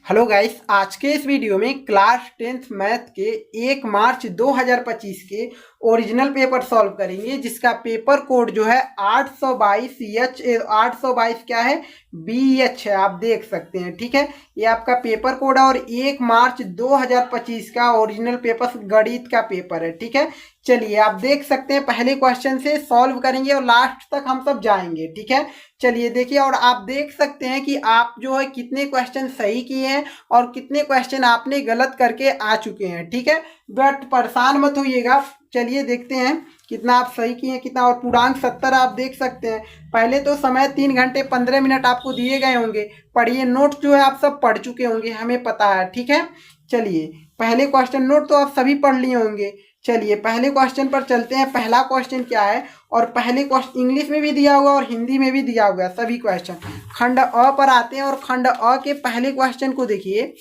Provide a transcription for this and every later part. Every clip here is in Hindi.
हेलो गाइस, आज के इस वीडियो में क्लास 10th मैथ के 1 मार्च 2025 के ओरिजिनल पेपर सॉल्व करेंगे, जिसका पेपर कोड जो है 822 क्या है, BH है। आप देख सकते हैं, ठीक है। ये आपका पेपर कोड है और 1 मार्च 2025 का ओरिजिनल पेपर गणित का पेपर है, ठीक है। चलिए आप देख सकते हैं, पहले क्वेश्चन से सॉल्व करेंगे और लास्ट तक हम सब जाएंगे, ठीक है। चलिए देखिए, और आप देख सकते हैं कि आप जो है कितने क्वेश्चन सही किए हैं और कितने क्वेश्चन आपने गलत करके आ चुके हैं, ठीक है। बट परेशान मत होइएगा। चलिए देखते हैं कितना आप सही किए हैं, कितना। और पूर्णांक 70 आप देख सकते हैं। पहले तो समय 3 घंटे 15 मिनट आपको दिए गए होंगे। पढ़िए, नोट जो है आप सब पढ़ चुके होंगे, हमें पता है, ठीक है। चलिए पहले क्वेश्चन, नोट तो आप सभी पढ़ लिए होंगे। चलिए पहले क्वेश्चन पर चलते हैं। पहला क्वेश्चन क्या है, और पहले क्वेश्चन इंग्लिश में भी दिया हुआ और हिंदी में भी दिया हुआ है सभी क्वेश्चन। खंड अ पर आते हैं और खंड अ के पहले क्वेश्चन को देखिए।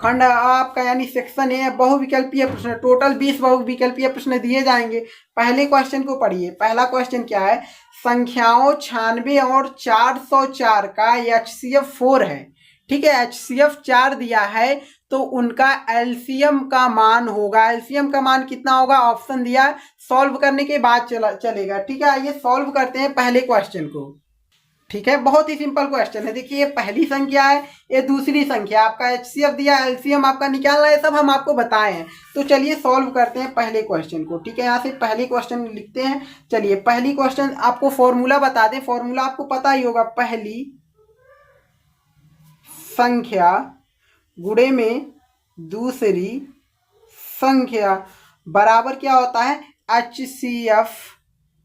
खंड आपका यानी सेक्शन ए, बहुविकल्पीय प्रश्न, टोटल 20 बहुविकल्पीय प्रश्न दिए जाएंगे। पहले क्वेश्चन को पढ़िए। पहला क्वेश्चन क्या है, संख्याओं 96 और 404 का HCF 4 है, ठीक है। HCF 4 दिया है तो उनका एलसीएम का मान होगा। एलसीएम का मान कितना होगा, ऑप्शन दिया है, सॉल्व करने के बाद चलेगा, ठीक है। आइए सॉल्व करते हैं पहले क्वेश्चन को, ठीक है। बहुत ही सिंपल क्वेश्चन है। देखिए ये पहली संख्या है, ये दूसरी संख्या, आपका HCF दिया, एलसीएम आपका निकालना है, सब हम आपको बताए हैं। तो चलिए सॉल्व करते हैं पहले क्वेश्चन को, ठीक है। यहाँ से पहले क्वेश्चन लिखते हैं। चलिए पहली क्वेश्चन, आपको फॉर्मूला बता दें, फॉर्मूला आपको पता ही होगा। पहली संख्या गुणे में दूसरी संख्या बराबर क्या होता है, HCF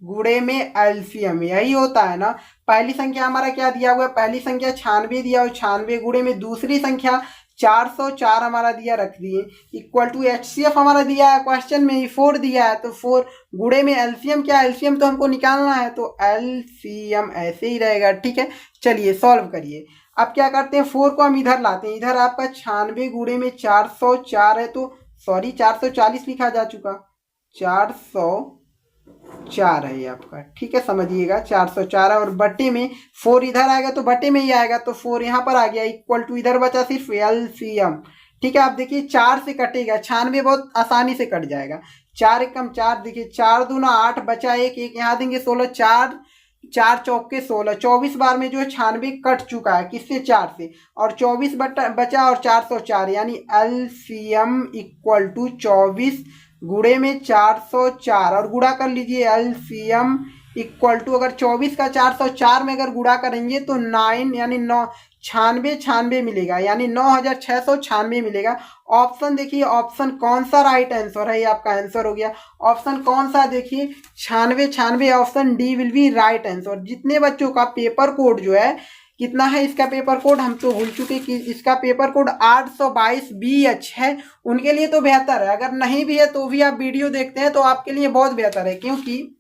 गुणे में एलसीएम, यही होता है ना। पहली संख्या हमारा क्या दिया हुआ है, पहली संख्या 96 दिया हुआ, 96 गुणे में दूसरी संख्या 404 हमारा दिया, रख दिए, इक्वल टू HCF हमारा दिया है, क्वेश्चन में ही 4 दिया है, तो 4 गुणे में एलसीएम क्या, एलसीएम तो हमको निकालना है, तो एलसीएम ऐसे ही रहेगा, ठीक है। चलिए सॉल्व करिए। अब क्या करते हैं, 4 को हम इधर लाते हैं। इधर आपका 96 गुणे में 404 है, तो सॉरी 440 लिखा जा चुका, 404 है ये आपका, ठीक है। समझिएगा 404 है, और बट्टे में 4 इधर आएगा तो बट्टे में ही आएगा, तो 4 यहाँ पर आ गया, इक्वल टू इधर बचा सिर्फ एलसीएम, ठीक है। आप देखिए 4 से कटेगा, 96 बहुत आसानी से कट जाएगा। 4 एकम 4, देखिए 4 दूना 8, बचा एक यहाँ देंगे 16, 4 4 चौके 16, 24 बार में जो है 96 कट चुका है, किससे, 4 से, और 24 बचा और 404, यानी एलसीएम इक्वल टू 24 गुणे में 404, और गुणा कर लीजिए। एलसीएम इक्वल टू, अगर 24 का 404 में अगर गुणा करेंगे तो 9 यानी 9 96 मिलेगा, यानी 9696 मिलेगा। ऑप्शन देखिए, ऑप्शन कौन सा राइट आंसर है, ये आपका आंसर हो गया। ऑप्शन कौन सा देखिए, 9696, option D will be right answer. जितने बच्चों का पेपर कोड जो है, कितना है इसका पेपर कोड, हम तो भूल चुके कि इसका पेपर कोड 822 BH है, उनके लिए तो बेहतर है। अगर नहीं भी है तो भी आप वीडियो देखते हैं तो आपके लिए बहुत बेहतर है, क्योंकि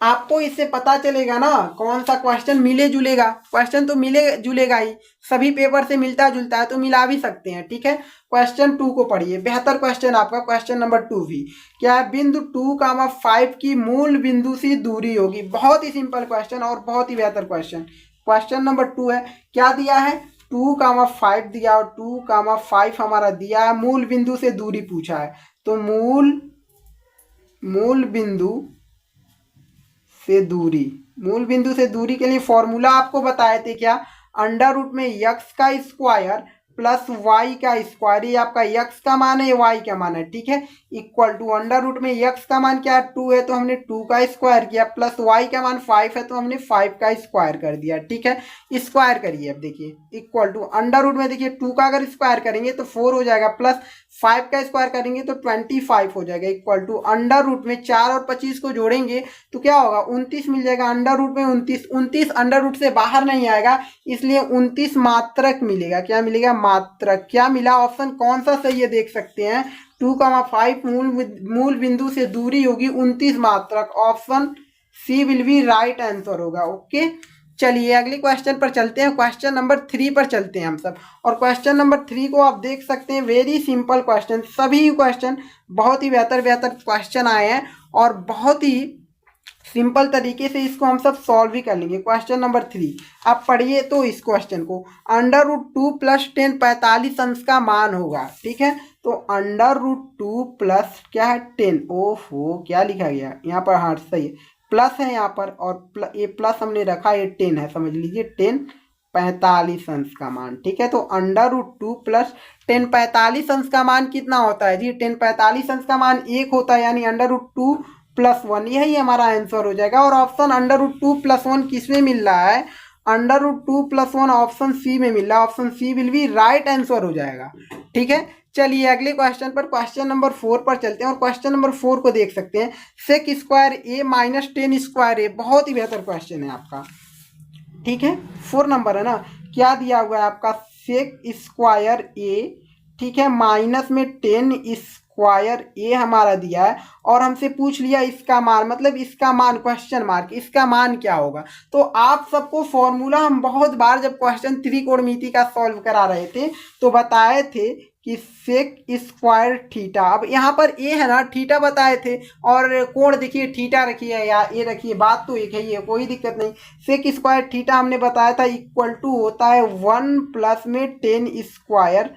आपको इससे पता चलेगा ना कौन सा क्वेश्चन मिले जुलेगा। क्वेश्चन तो मिले जुलेगा ही, सभी पेपर से मिलता जुलता है, तो मिला भी सकते हैं, ठीक है। क्वेश्चन 2 को पढ़िए, बेहतर क्वेश्चन आपका क्वेश्चन नंबर 2 भी क्या है, बिंदु 2,5 की मूल बिंदु से दूरी होगी। बहुत ही सिंपल क्वेश्चन और बहुत ही बेहतर क्वेश्चन। क्वेश्चन नंबर 2 है, क्या दिया है, 2,5 दिया, और 2,5 हमारा दिया है, मूल बिंदु से दूरी पूछा है, तो मूल बिंदु से दूरी, मूल बिंदु से दूरी के लिए फॉर्मूला आपको बताए थे क्या, अंडर रूट में x का स्क्वायर प्लस y का स्क्वायर, ये आपका x का मान है, y का मान है, ठीक है, इक्वल टू अंडर रूट में x का मान क्या है, 2 है, तो हमने 2 का स्क्वायर किया, प्लस y का मान 5 है, तो हमने 5 का स्क्वायर कर दिया, ठीक है। स्क्वायर करिए, अब देखिए इक्वल टू अंडर रूट में, देखिए 2 का अगर स्क्वायर करेंगे तो 4 हो जाएगा, प्लस 5 का स्क्वायर करेंगे तो 25 हो जाएगा, इक्वल टू अंडर रूट में 4 और 25 को जोड़ेंगे तो क्या होगा, 29 मिल जाएगा। अंडर रूट में 29 अंडर रूट से बाहर नहीं आएगा, इसलिए 29 मात्रक मिलेगा। क्या मिलेगा, मात्रक। क्या मिला, ऑप्शन कौन सा सही है देख सकते हैं, 2,5 मूल बिंदु से दूरी होगी 29 मात्रक, option C will be right answer होगा, ओके। चलिए अगले क्वेश्चन पर चलते हैं, क्वेश्चन नंबर 3 पर चलते हैं हम सब। और क्वेश्चन नंबर 3 को आप देख सकते हैं, वेरी सिंपल क्वेश्चन, सभी क्वेश्चन बहुत ही बेहतर क्वेश्चन आए हैं और बहुत ही सिंपल तरीके से इसको हम सब सॉल्व भी कर लेंगे। क्वेश्चन नंबर 3 आप पढ़िए तो इस क्वेश्चन को, √2 + 10 45 अंश का मान होगा। ठीक है, तो √2 प्लस क्या है 10, ओहो क्या लिखा गया यहाँ पर, हाँ सही है, प्लस है यहाँ पर, और ये प्लस हमने रखा, ये 10 है, समझ लीजिए 10 45 अंश का मान। ठीक है, तो √2 + 10 45 अंश का मान कितना होता है जी, 10 45 अंश का मान 1 होता है, यानी √2 + 1, यही हमारा आंसर हो जाएगा। और ऑप्शन √2 + 1 किस में मिल रहा है, √2 + 1 ऑप्शन सी में मिल रहा है, option C will be right answer हो जाएगा। ठीक है, चलिए अगले क्वेश्चन पर, क्वेश्चन नंबर 4 पर चलते हैं। और क्वेश्चन नंबर 4 को देख सकते हैं, सेक स्क्वायर ए माइनस 10 स्क्वायर ए, बहुत ही बेहतर क्वेश्चन है आपका। ठीक है, 4 नंबर है ना, क्या दिया हुआ है आपका, सेक स्क्वायर ए, ठीक है, माइनस में 10 स्क्वायर ए हमारा दिया है, और हमसे पूछ लिया इसका मान, मतलब इसका मान क्वेश्चन मार्क, इसका मान क्या होगा। तो आप सबको फॉर्मूला हम बहुत बार जब क्वेश्चन त्रिकोणमिति का सॉल्व करा रहे थे तो बताए थे कि सेक स्क्वायर थीटा, अब यहाँ पर ए है ना, थीटा बताए थे, और कोण देखिए थीटा रखिए या ए रखिए, बात तो एक ही है, कोई दिक्कत नहीं। सेक स्क्वायर थीटा हमने बताया था इक्वल टू होता है 1 + में 10 स्क्वायर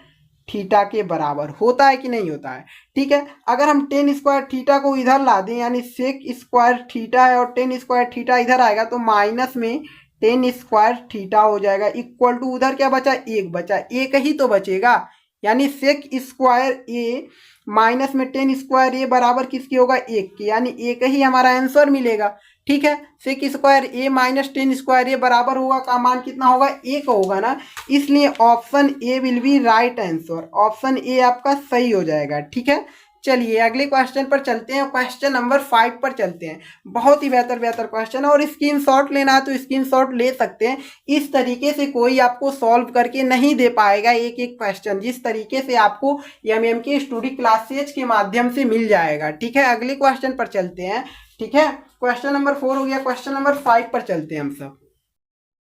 थीटा के बराबर, होता है कि नहीं होता है। ठीक है, अगर हम 10 स्क्वायर थीटा को इधर ला दें, यानी सेक स्क्वायर थीटा है और 10 स्क्वायर थीटा इधर आएगा, तो माइनस में 10 स्क्वायर थीटा हो जाएगा, इक्वल टू उधर क्या बचा, एक बचा, एक ही तो बचेगा, यानी सेक स्क्वायर ए माइनस में 10 स्क्वायर ए बराबर किसकी होगा, एक की, यानी एक ही हमारा आंसर मिलेगा। ठीक है, सेक स्क्वायर ए माइनस 10 स्क्वायर ए बराबर होगा का मान कितना होगा, एक होगा ना, इसलिए option A will be right answer, option A आपका सही हो जाएगा। ठीक है, चलिए अगले क्वेश्चन पर चलते हैं, क्वेश्चन नंबर 5 पर चलते हैं। बहुत ही बेहतर बेहतर क्वेश्चन है, और स्क्रीनशॉट लेना है तो स्क्रीनशॉट ले सकते हैं। इस तरीके से कोई आपको सॉल्व करके नहीं दे पाएगा एक एक क्वेश्चन, जिस तरीके से आपको MMK स्टडी क्लासेज के माध्यम से मिल जाएगा। ठीक है, अगले क्वेश्चन पर चलते हैं। ठीक है, क्वेश्चन नंबर 4 हो गया, क्वेश्चन नंबर 5 पर चलते हैं हम सब।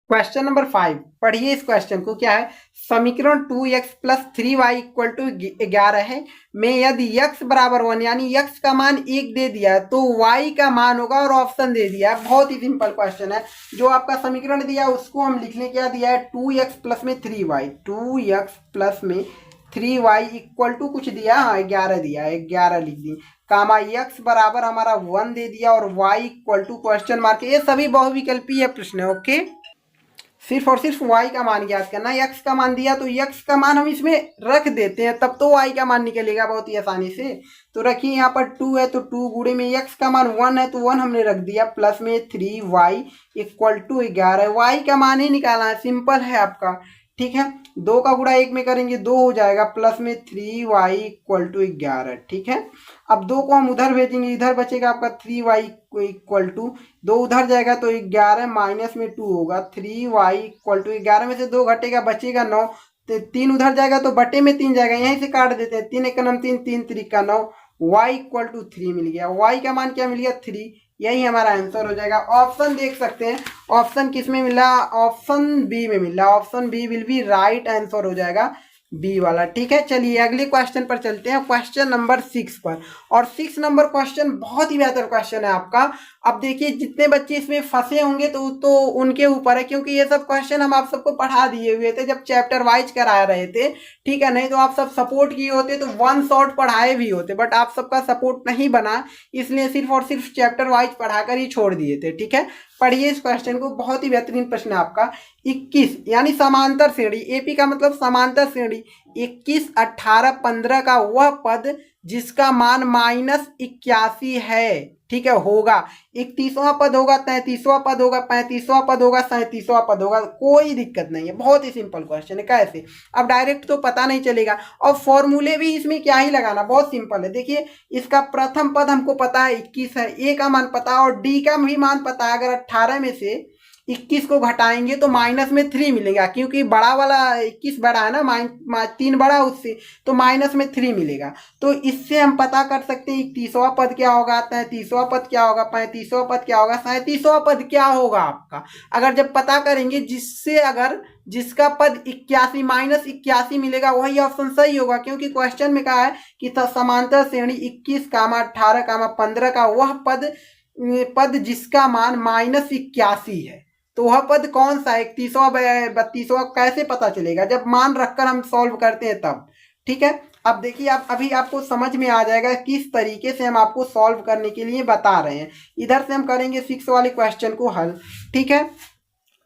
क्वेश्चन नंबर 5 पढ़िए इस क्वेश्चन को, क्या है, समीकरण 2x + 3y = 11 है, में यदि x बराबर 1, यानी x का मान 1 दे दिया है तो y का मान होगा, और ऑप्शन दे दिया है। बहुत ही सिंपल क्वेश्चन है, जो आपका समीकरण दिया है उसको हम लिख लें, क्या दिया है, 2x + में 3y, 2x + में 3y = कुछ दिया, हाँ 11 दिया है, 11 लिख दी, कामा x बराबर हमारा 1 दे दिया, और y = क्वेश्चन मार्क, ये सभी बहुविकल्पीय प्रश्न है। ओके, सिर्फ और सिर्फ y का मान ज्ञात करना, x का मान दिया तो x का मान हम इसमें रख देते हैं, तब तो y का मान निकलेगा बहुत ही आसानी से। तो रखिए यहाँ पर 2 है, तो 2 गुणे में x का मान 1 है, तो 1 हमने रख दिया, प्लस में 3y = 11, y का मान ही निकालना है, सिंपल है आपका। ठीक है, 2 का गुणा 1 में करेंगे 2 हो जाएगा, प्लस में 3y = 11। ठीक है, अब 2 को हम उधर भेजेंगे, इधर बचेगा आपका 3y = 2 उधर जाएगा तो 11 माइनस में 2 होगा, 3y = 11 में से 2 घटेगा, बचेगा 9, तो 3 उधर जाएगा तो बटे में 3 जाएगा, यहीं से काट देते हैं, 3 × 9 3, 3 × 3 = 9, y = 3 मिल गया, y का मान क्या मिल गया, 3, यही हमारा आंसर हो जाएगा। ऑप्शन देख सकते हैं, ऑप्शन किस में मिला, ऑप्शन बी में मिला, option B will be right answer हो जाएगा, बी वाला। ठीक है, चलिए अगले क्वेश्चन पर चलते हैं, क्वेश्चन नंबर 6 पर। और 6 नंबर क्वेश्चन बहुत ही बेहतर क्वेश्चन है आपका। अब देखिए जितने बच्चे इसमें फंसे होंगे तो उनके ऊपर है, क्योंकि ये सब क्वेश्चन हम आप सबको पढ़ा दिए हुए थे जब चैप्टर वाइज करा रहे थे। ठीक है, नहीं तो आप सब सपोर्ट किए होते तो 1 शॉट पढ़ाए भी होते, बट आप सबका सपोर्ट नहीं बना, इसलिए सिर्फ और सिर्फ चैप्टर वाइज पढ़ाकर ही छोड़ दिए थे। ठीक है, पढ़िए इस क्वेश्चन को, बहुत ही बेहतरीन प्रश्न है आपका। 21 यानी समांतर श्रेणी, एपी का मतलब समांतर श्रेणी, 21, 18, 15 का वह पद जिसका मान -81 है। ठीक है, होगा 31वां पद होगा, 33वां पद होगा, 35वां पद होगा, 37वां पद होगा, कोई दिक्कत नहीं है, बहुत ही सिंपल क्वेश्चन है। कैसे, अब डायरेक्ट तो पता नहीं चलेगा, और फॉर्मूले भी इसमें क्या ही लगाना, बहुत सिंपल है। देखिए इसका प्रथम पद हमको पता है 21 है, ए का मान पता है, और डी का भी मान पता है। अगर 18 में से 21 को घटाएंगे तो माइनस में 3 मिलेगा, क्योंकि बड़ा वाला 21 बड़ा है ना, 3 बड़ा उससे, तो माइनस में 3 मिलेगा। तो इससे हम पता कर सकते हैं 31वां पद क्या होगा, 33वां पद क्या होगा, 35वां पद क्या होगा, 37वां पद क्या होगा आपका। अगर जब पता करेंगे जिससे, अगर जिसका पद 81 -81 मिलेगा वही ऑप्शन सही होगा, क्योंकि क्वेश्चन में कहा है कि समांतर श्रेणी 21, 18, 15 का वह पद पद जिसका मान -81 है, तो वह पद कौन सा है? 31वां 32वां कैसे पता चलेगा? जब मान रखकर हम सॉल्व करते हैं तब। ठीक है, अब देखिए आप अभी आपको समझ में आ जाएगा किस तरीके से हम आपको सॉल्व करने के लिए बता रहे हैं। इधर से हम करेंगे 6 वाले क्वेश्चन को हल। ठीक है,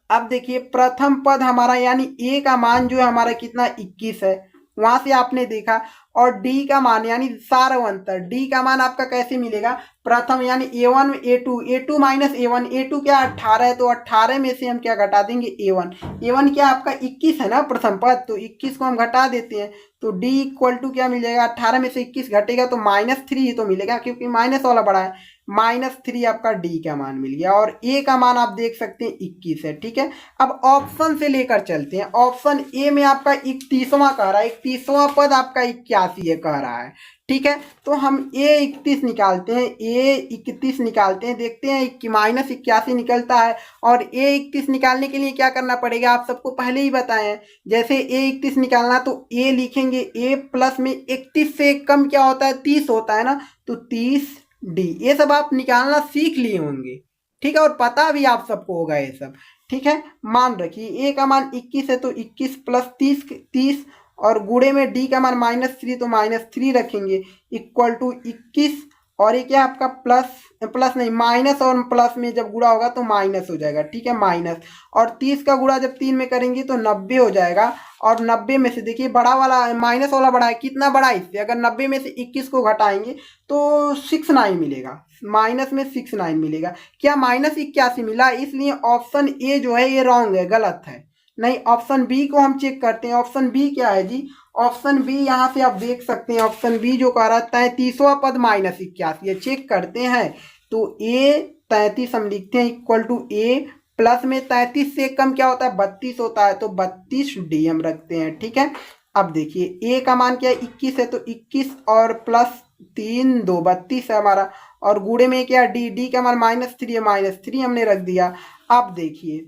अब देखिए प्रथम पद हमारा यानी ए का मान जो है हमारा कितना 21 है, वहां से आपने देखा। और डी का मान यानी सारवंतर डी का मान आपका कैसे मिलेगा? प्रथम यानी a1 a2 minus a1, a2 क्या 18 है, तो 18 में से हम क्या घटा देंगे a1 क्या आपका 21 है ना प्रथम पद, तो 21 को हम घटा देते हैं। तो d इक्वल टू क्या मिल जाएगा? 18 में से 21 घटेगा तो -3 ही तो मिलेगा, क्योंकि माइनस वाला बड़ा है। -3 आपका डी का मान मिल गया और ए का मान आप देख सकते हैं 21 है। ठीक है, अब ऑप्शन से लेकर चलते हैं। ऑप्शन ए में आपका 31वां कह रहा है, 31वां पद आपका 81 है कह रहा है। ठीक है, तो हम A31 निकालते हैं, A31 निकालते हैं, देखते हैं कि -81 निकलता है। और A31 निकालने के लिए क्या करना पड़ेगा आप सबको पहले ही बताए हैं। जैसे A31 निकालना तो A लिखेंगे, A प्लस में 31 से कम क्या होता है? 30 होता है ना, तो 30D। ये सब आप निकालना सीख लिए होंगे। ठीक है, और पता भी आप सबको होगा ये सब। ठीक है, मान रखिए A का मान 21 है, तो 21 प्लस 30 और गुणे में डी का मान -3, तो -3 रखेंगे इक्वल टू 21। और ये क्या आपका प्लस नहीं माइनस, और प्लस में जब गुणा होगा तो माइनस हो जाएगा। ठीक है, माइनस और 30 का गुणा जब 3 में करेंगे तो 90 हो जाएगा। और 90 में से देखिए बड़ा वाला माइनस वाला बड़ा है, कितना बड़ा है इससे? अगर 90 में से 21 को घटाएंगे तो 69 मिलेगा, माइनस में 69 मिलेगा। क्या -81 मिला? इसलिए ऑप्शन ए जो है ये रॉन्ग है, गलत है। नहीं, ऑप्शन बी को हम चेक करते हैं। ऑप्शन बी क्या है जी? ऑप्शन बी यहाँ से आप देख सकते हैं, ऑप्शन बी जो कह रहा है 33वां पद -81 है। चेक करते हैं तो ए 33 हम लिखते हैं इक्वल टू ए प्लस में 33 से कम क्या होता है? 32 होता है, तो 32D हम रखते हैं। ठीक है, अब देखिए ए का मान क्या है? 21 है, तो 21 और प्लस 3 2 32 है हमारा। और गुणे में क्या? डी का मान -3 है, -3 हमने रख दिया। अब देखिए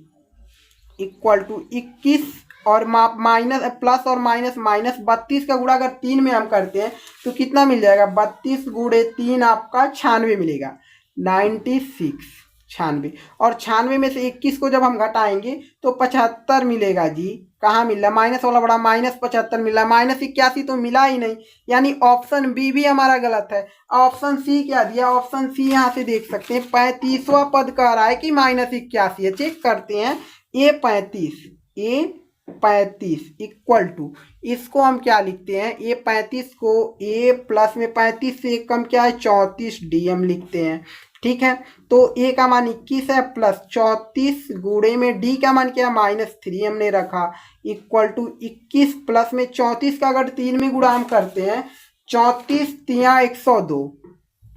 इक्वल टू 21 और माइनस प्लस और माइनस 32 का गुणा अगर 3 में हम करते हैं तो कितना मिल जाएगा? 32 गुणे 3 आपका 96 मिलेगा, 96 96। और 96 में से 21 को जब हम घटाएंगे तो 75 मिलेगा जी। कहाँ मिल रहा? माइनस वाला बड़ा -75 मिला, -81 तो मिला ही नहीं, यानी ऑप्शन बी भी हमारा गलत है। ऑप्शन सी क्या दिया? ऑप्शन सी यहाँ से देख सकते हैं 35वां पद कह रहा है कि -81 है। चेक करते हैं A35 इक्वल टू, इसको हम क्या लिखते हैं? A35 को A प्लस में 35 से कम क्या है? 34D हम लिखते हैं। ठीक है, तो A का मान 21 है प्लस 34 गुणे में D का मान क्या? -3 हमने रखा इक्वल टू 21 प्लस में 34 का अगर 3 में गुणा हम करते हैं 34 3 102।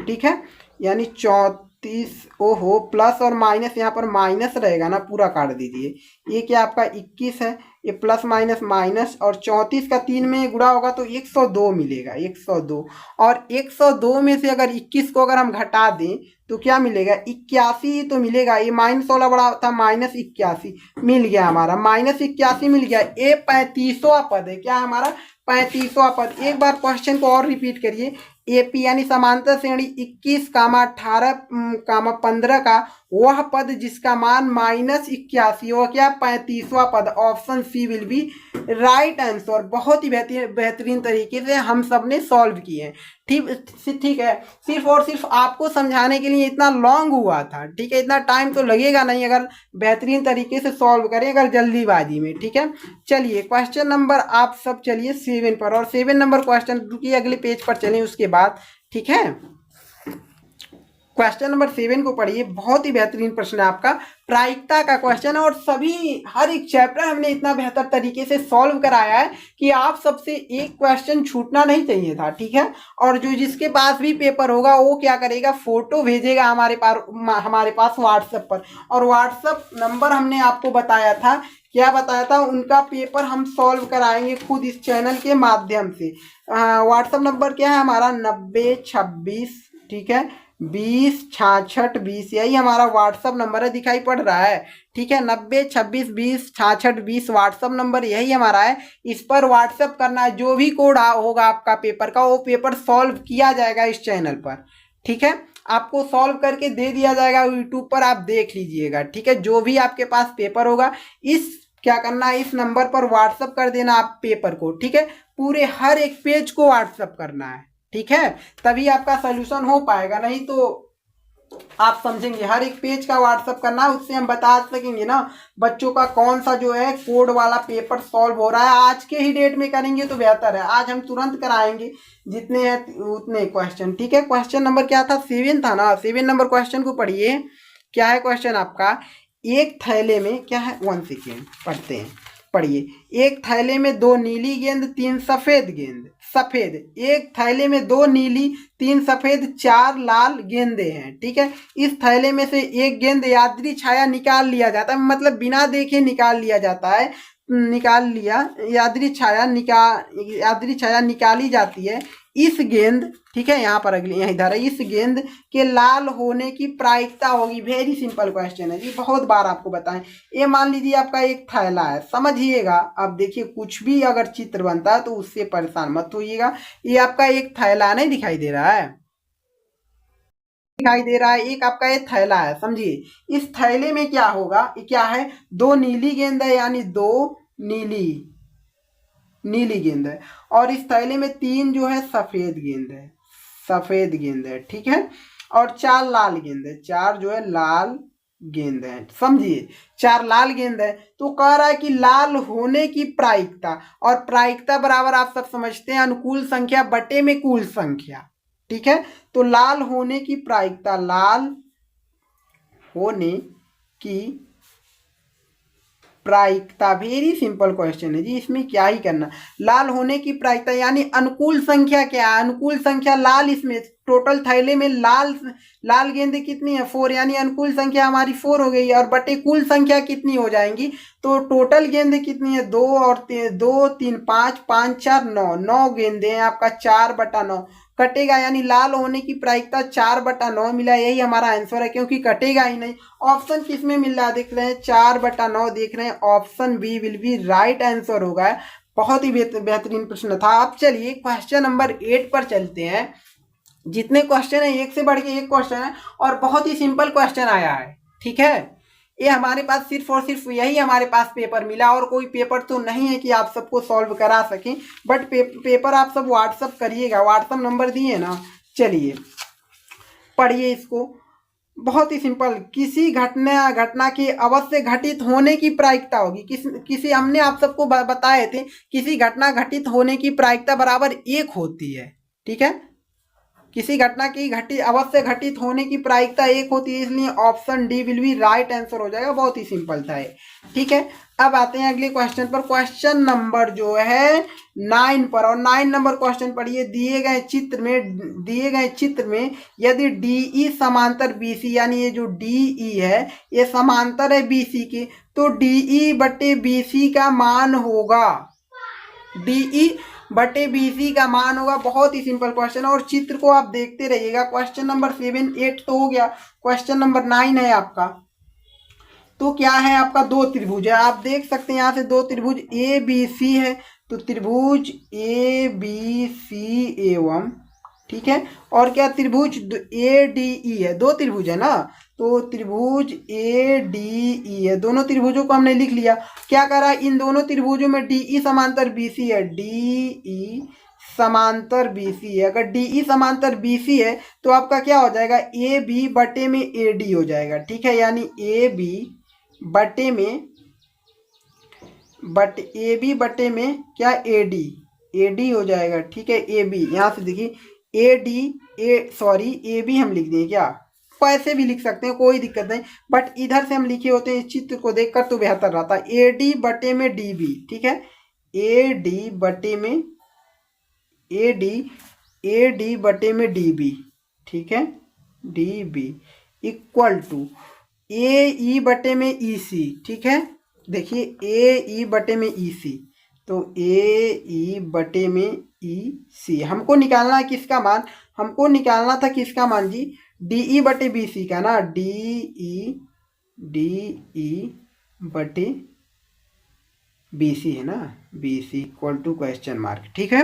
ठीक है, यानी 34 ओहो प्लस और माइनस, यहाँ पर माइनस रहेगा ना, पूरा काट दीजिए। ये क्या आपका 21 है, ये प्लस माइनस माइनस, और 34 का 3 में गुणा होगा तो 102 मिलेगा, 102। और 102 में से अगर 21 को अगर हम घटा दें तो क्या मिलेगा? 81 तो मिलेगा। ये माइनस वाला बड़ा था, -81 मिल गया हमारा, -81 मिल गया। ये 35वां पद है, क्या हमारा? 35वां पद। एक बार क्वेश्चन को और रिपीट करिए। एपी यानी समांतर श्रेणी 21, 18, 15 का वह पद जिसका मान -81 हो, क्या? 35वां पद। Option C will be right answer. बहुत ही बेहतरीन तरीके से हम सब ने सॉल्व किए। ठीक है, सिर्फ और सिर्फ आपको समझाने के लिए इतना लॉन्ग हुआ था। ठीक है, इतना टाइम तो लगेगा नहीं अगर बेहतरीन तरीके से सॉल्व करें, अगर जल्दीबाजी में। ठीक है, चलिए क्वेश्चन नंबर आप सब चलिए 7 पर, और 7 नंबर क्वेश्चन रुकिए अगले पेज पर चलें उसके बाद। ठीक है, क्वेश्चन नंबर 7 को पढ़िए, बहुत ही बेहतरीन प्रश्न है आपका, प्रायिकता का क्वेश्चन है। और सभी हर एक चैप्टर हमने इतना बेहतर तरीके से सॉल्व कराया है कि आप सबसे एक क्वेश्चन छूटना नहीं चाहिए था। ठीक है, और जो जिसके पास भी पेपर होगा वो क्या करेगा? फोटो भेजेगा हमारे पास व्हाट्सएप पर। और व्हाट्सएप नंबर हमने आपको बताया था, क्या बताया था? उनका पेपर हम सॉल्व कराएंगे खुद इस चैनल के माध्यम से। व्हाट्सएप नंबर क्या है हमारा? 9026, ठीक है, 20 66 20, यही हमारा व्हाट्सअप नंबर है, दिखाई पड़ रहा है। ठीक है, 90 26 20 66 20 व्हाट्सअप नंबर यही हमारा है। इस पर व्हाट्सअप करना है, जो भी कोड होगा आपका पेपर का वो पेपर सॉल्व किया जाएगा इस चैनल पर। ठीक है, आपको सॉल्व करके दे दिया जाएगा यूट्यूब पर, आप देख लीजिएगा। ठीक है, जो भी आपके पास पेपर होगा इस क्या करना है, इस नंबर पर व्हाट्सअप कर देना आप पेपर को। ठीक है, पूरे हर एक पेज को व्हाट्सअप करना है। ठीक है, तभी आपका सोल्यूशन हो पाएगा, नहीं तो आप समझेंगे। हर एक पेज का व्हाट्सअप करना है, उससे हम बता सकेंगे ना बच्चों का कौन सा जो है कोड वाला पेपर सॉल्व हो रहा है। आज के ही डेट में करेंगे तो बेहतर है, आज हम तुरंत कराएंगे, जितने हैं उतने क्वेश्चन। ठीक है, क्वेश्चन नंबर क्या था, 7 था ना। 7 नंबर क्वेश्चन को पढ़िए। क्या है क्वेश्चन आपका, एक थैले में क्या है, 1 सेकेंड पढ़ते हैं, पढ़िए। एक थैले में 2 नीली गेंद 3 सफेद गेंद, सफेद, एक थैले में 2 नीली 3 सफेद 4 लाल गेंदे हैं। ठीक है, इस थैले में से एक गेंद यादृ छाया निकाल लिया जाता है, मतलब बिना देखे निकाल लिया जाता है, निकाल लिया, यादृ छाया निकाली जाती है। इस गेंद, ठीक है, यहाँ पर अगली यहाँ इधर है, इस गेंद के लाल होने की प्रायिकता होगी। वेरी सिंपल क्वेश्चन है जी, बहुत बार आपको बताएं। ये मान लीजिए आपका एक थैला है, समझिएगा। अब देखिए कुछ भी अगर चित्र बनता है तो उससे परेशान मत होइएगा। ये आपका एक थैला नहीं दिखाई दे रहा है, दिखाई दे रहा है, एक आपका ये थैला है, समझिए। इस थैले में क्या होगा, ये क्या है, 2 नीली गेंद है, यानी 2 नीली नीली गेंद है, और इस थैले में 3 जो है सफेद गेंद है, सफेद गेंद है। ठीक है, और 4 लाल गेंद है, 4 जो है लाल गेंद है, समझिए। 4 लाल गेंद है, तो कह रहा है कि लाल होने की प्रायिकता, और प्रायिकता बराबर आप सब समझते हैं अनुकूल संख्या बटे में कुल संख्या। ठीक है, तो लाल होने की प्रायिकता, लाल होने की प्रायिकता, वेरी सिंपल क्वेश्चन है जी, इसमें क्या ही करना। लाल होने की प्रायिकता यानी अनुकूल संख्या क्या है, अनुकूल संख्या लाल, इसमें टोटल थैले में लाल गेंदें कितनी है, 4, यानी अनुकूल संख्या हमारी 4 हो गई, और बटे कुल संख्या कितनी हो जाएंगी, तो टोटल गेंदें कितनी है, 2 और 2 3 5 5 4 9, 9 गेंदें हैं आपका, 4/9 कटेगा, यानी लाल होने की प्रायिकता 4/9 मिला। यही हमारा आंसर है, क्योंकि कटेगा ही नहीं। ऑप्शन किस में मिल रहा है देख रहे हैं, 4/9 देख रहे हैं, option B will be right answer होगा। बहुत ही बेहतरीन प्रश्न था। अब चलिए क्वेश्चन नंबर 8 पर चलते हैं। जितने क्वेश्चन है एक से बढ़ के एक क्वेश्चन है, और बहुत ही सिंपल क्वेश्चन आया है। ठीक है, ये हमारे पास सिर्फ और सिर्फ यही हमारे पास पेपर मिला, और कोई पेपर तो नहीं है कि आप सबको सॉल्व करा सकें, बट पेपर आप सब व्हाट्सअप करिएगा, व्हाट्सअप नंबर दिए ना। चलिए पढ़िए इसको, बहुत ही सिंपल। किसी घटना के अवश्य घटित होने की प्रायिकता होगी, किसी हमने आप सबको बताए थे, किसी घटना घटित होने की प्रायिकता बराबर 1 होती है। ठीक है, किसी घटना की अवश्य घटित होने की प्रायिकता 1 होती है, इसलिए option D will be right answer हो जाएगा। बहुत ही सिंपल था ये। ठीक है, अब आते हैं अगले क्वेश्चन पर, क्वेश्चन नंबर जो है 9 पर, और 9 नंबर क्वेश्चन पढ़िए। दिए गए चित्र में यदि डीई समांतर बीसी, यानी ये जो डीई है ये समांतर है बीसी के, तो डीई बटे बीसी का मान होगा, डीई बटे बीसी का मान होगा। बहुत ही सिंपल क्वेश्चन है, और चित्र को आप देखते रहिएगा। क्वेश्चन नंबर 7 8 तो हो गया, क्वेश्चन नंबर 9 है आपका। तो क्या है आपका, 2 त्रिभुज है, आप देख सकते हैं यहाँ से 2 त्रिभुज ए बी सी है, तो त्रिभुज ए बी सी एवं, ठीक है, और क्या त्रिभुज ए डी ई है, 2 त्रिभुज है ना, तो त्रिभुज ए डी ई है। दोनों त्रिभुजों को हमने लिख लिया। क्या करा, इन दोनों त्रिभुजों में डीई समांतर बीसी है, डीई समांतर बीसी है। अगर डीई समांतर बीसी है तो आपका क्या हो जाएगा, ए बी बटे में ए डी हो जाएगा। ठीक है, यानी ए बी बटे में ए बी बटे में क्या, ए डी हो जाएगा। ठीक है, ए बी, यहाँ से देखिए ए बी हम लिख दें क्या, कैसे भी लिख सकते हैं, कोई दिक्कत नहीं, बट इधर से हम लिखे होते हैं, इस चित्र को देखकर तो बेहतर रहता है। ए डी बटे में डी बी, ठीक है, ए डी बटे में डी बी, ठीक है, डी बी इक्वल टू ए ई बटे में ई सी। ठीक है, देखिए ए ई बटे में ई सी, तो ए ई बटे में ई सी हमको निकालना है किसका मान, हमको निकालना था किसका मान जी, डी ई बटे बी सी का ना, डी ई बटे बी सी है ना, B C equal to question mark. ठीक है,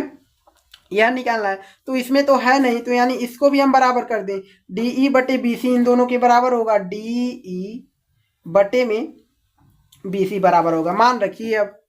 यह निकालना है। तो इसमें तो है नहीं, तो यानी इसको भी हम बराबर कर दें, DE बटे BC इन दोनों के बराबर होगा, DE बटे में BC बराबर होगा। मान रखिए, अब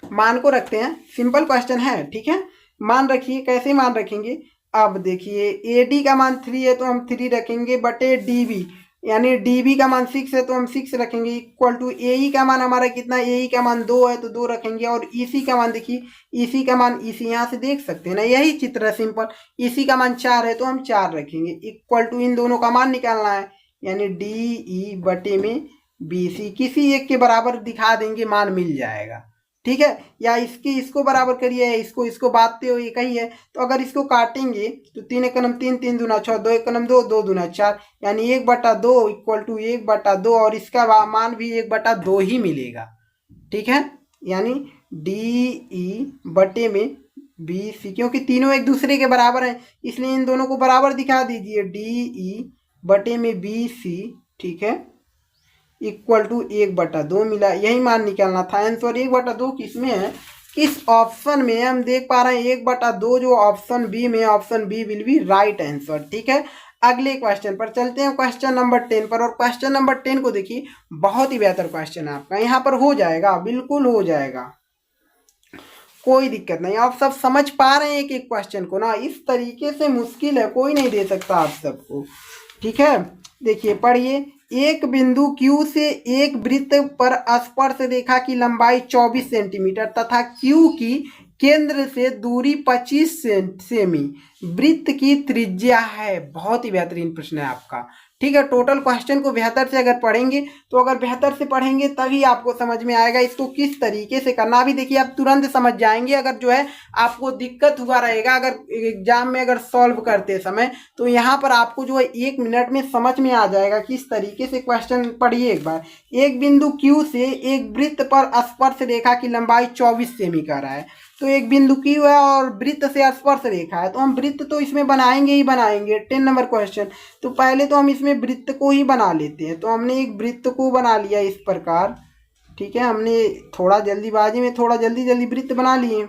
मान को रखते हैं, सिंपल क्वेश्चन है, ठीक है। मान रखिए, कैसे मान रखेंगे, अब देखिए AD का मान 3 है तो हम 3 रखेंगे बटे DB, यानी DB का मान 6 है तो हम 6 रखेंगे, इक्वल टू AE का मान हमारा कितना, AE का मान 2 है तो 2 रखेंगे, और EC का मान देखिए, EC का मान EC यहाँ से देख सकते हैं ना, यही चित्र है सिंपल। EC का मान 4 है तो हम 4 रखेंगे, इक्वल टू इन दोनों का मान निकालना है, यानी DE बटे में BC किसी एक के बराबर दिखा देंगे, मान मिल जाएगा, ठीक है। या इसको बराबर करिए, इसको बांटते हो, एक ही है, तो अगर इसको काटेंगे तो 3 एक कलम 3, 3 दूना 6, 2 एक कलम 2, 2 दूना 4, यानी 1/2 इक्वल टू 1/2, और इसका मान भी 1/2 ही मिलेगा, ठीक है। यानी DE बटे में BC, क्योंकि तीनों एक दूसरे के बराबर हैं इसलिए इन दोनों को बराबर दिखा दीजिए, DE बटे में BC, ठीक है, इक्वल टू 1/2 मिला। यही मान निकालना था। आंसर 1/2 किस में है, किस ऑप्शन में हम देख पा रहे हैं, 1/2 जो ऑप्शन बी में, option B will be right answer, ठीक है। अगले क्वेश्चन पर चलते हैं, क्वेश्चन नंबर 10 पर। और क्वेश्चन नंबर 10 को देखिए, बहुत ही बेहतर क्वेश्चन है आपका, यहाँ पर हो जाएगा, बिल्कुल हो जाएगा, कोई दिक्कत नहीं। आप सब समझ पा रहे हैं एक एक क्वेश्चन को ना, इस तरीके से मुश्किल है, कोई नहीं दे सकता आप सबको, ठीक है। देखिए पढ़िए, एक बिंदु Q से एक वृत्त पर स्पर्श रेखा की लंबाई 24 सेंटीमीटर तथा Q की केंद्र से दूरी 25 सेमी, वृत्त की त्रिज्या है। बहुत ही बेहतरीन प्रश्न है आपका, ठीक है। टोटल क्वेश्चन को बेहतर से अगर पढ़ेंगे, तो अगर बेहतर से पढ़ेंगे तभी आपको समझ में आएगा इसको किस तरीके से करना। भी देखिए आप तुरंत समझ जाएंगे, अगर जो है आपको दिक्कत हुआ रहेगा अगर एग्जाम में अगर सॉल्व करते समय, तो यहाँ पर आपको जो है 1 मिनट में समझ में आ जाएगा किस तरीके से क्वेश्चन। पढ़िए एक बार, एक बिंदु Q से एक वृत्त पर स्पर्श रेखा की लंबाई 24 सेमी का रहा है, तो एक बिंदु Q है और वृत्त से स्पर्श रेखा है, तो हम वृत्त तो इसमें बनाएंगे ही बनाएंगे। 10 नंबर क्वेश्चन, तो पहले तो हम इसमें वृत्त को ही बना लेते हैं। तो हमने एक वृत्त को बना लिया इस प्रकार, ठीक है। हमने थोड़ा जल्दीबाजी में थोड़ा जल्दी वृत्त बना लिए,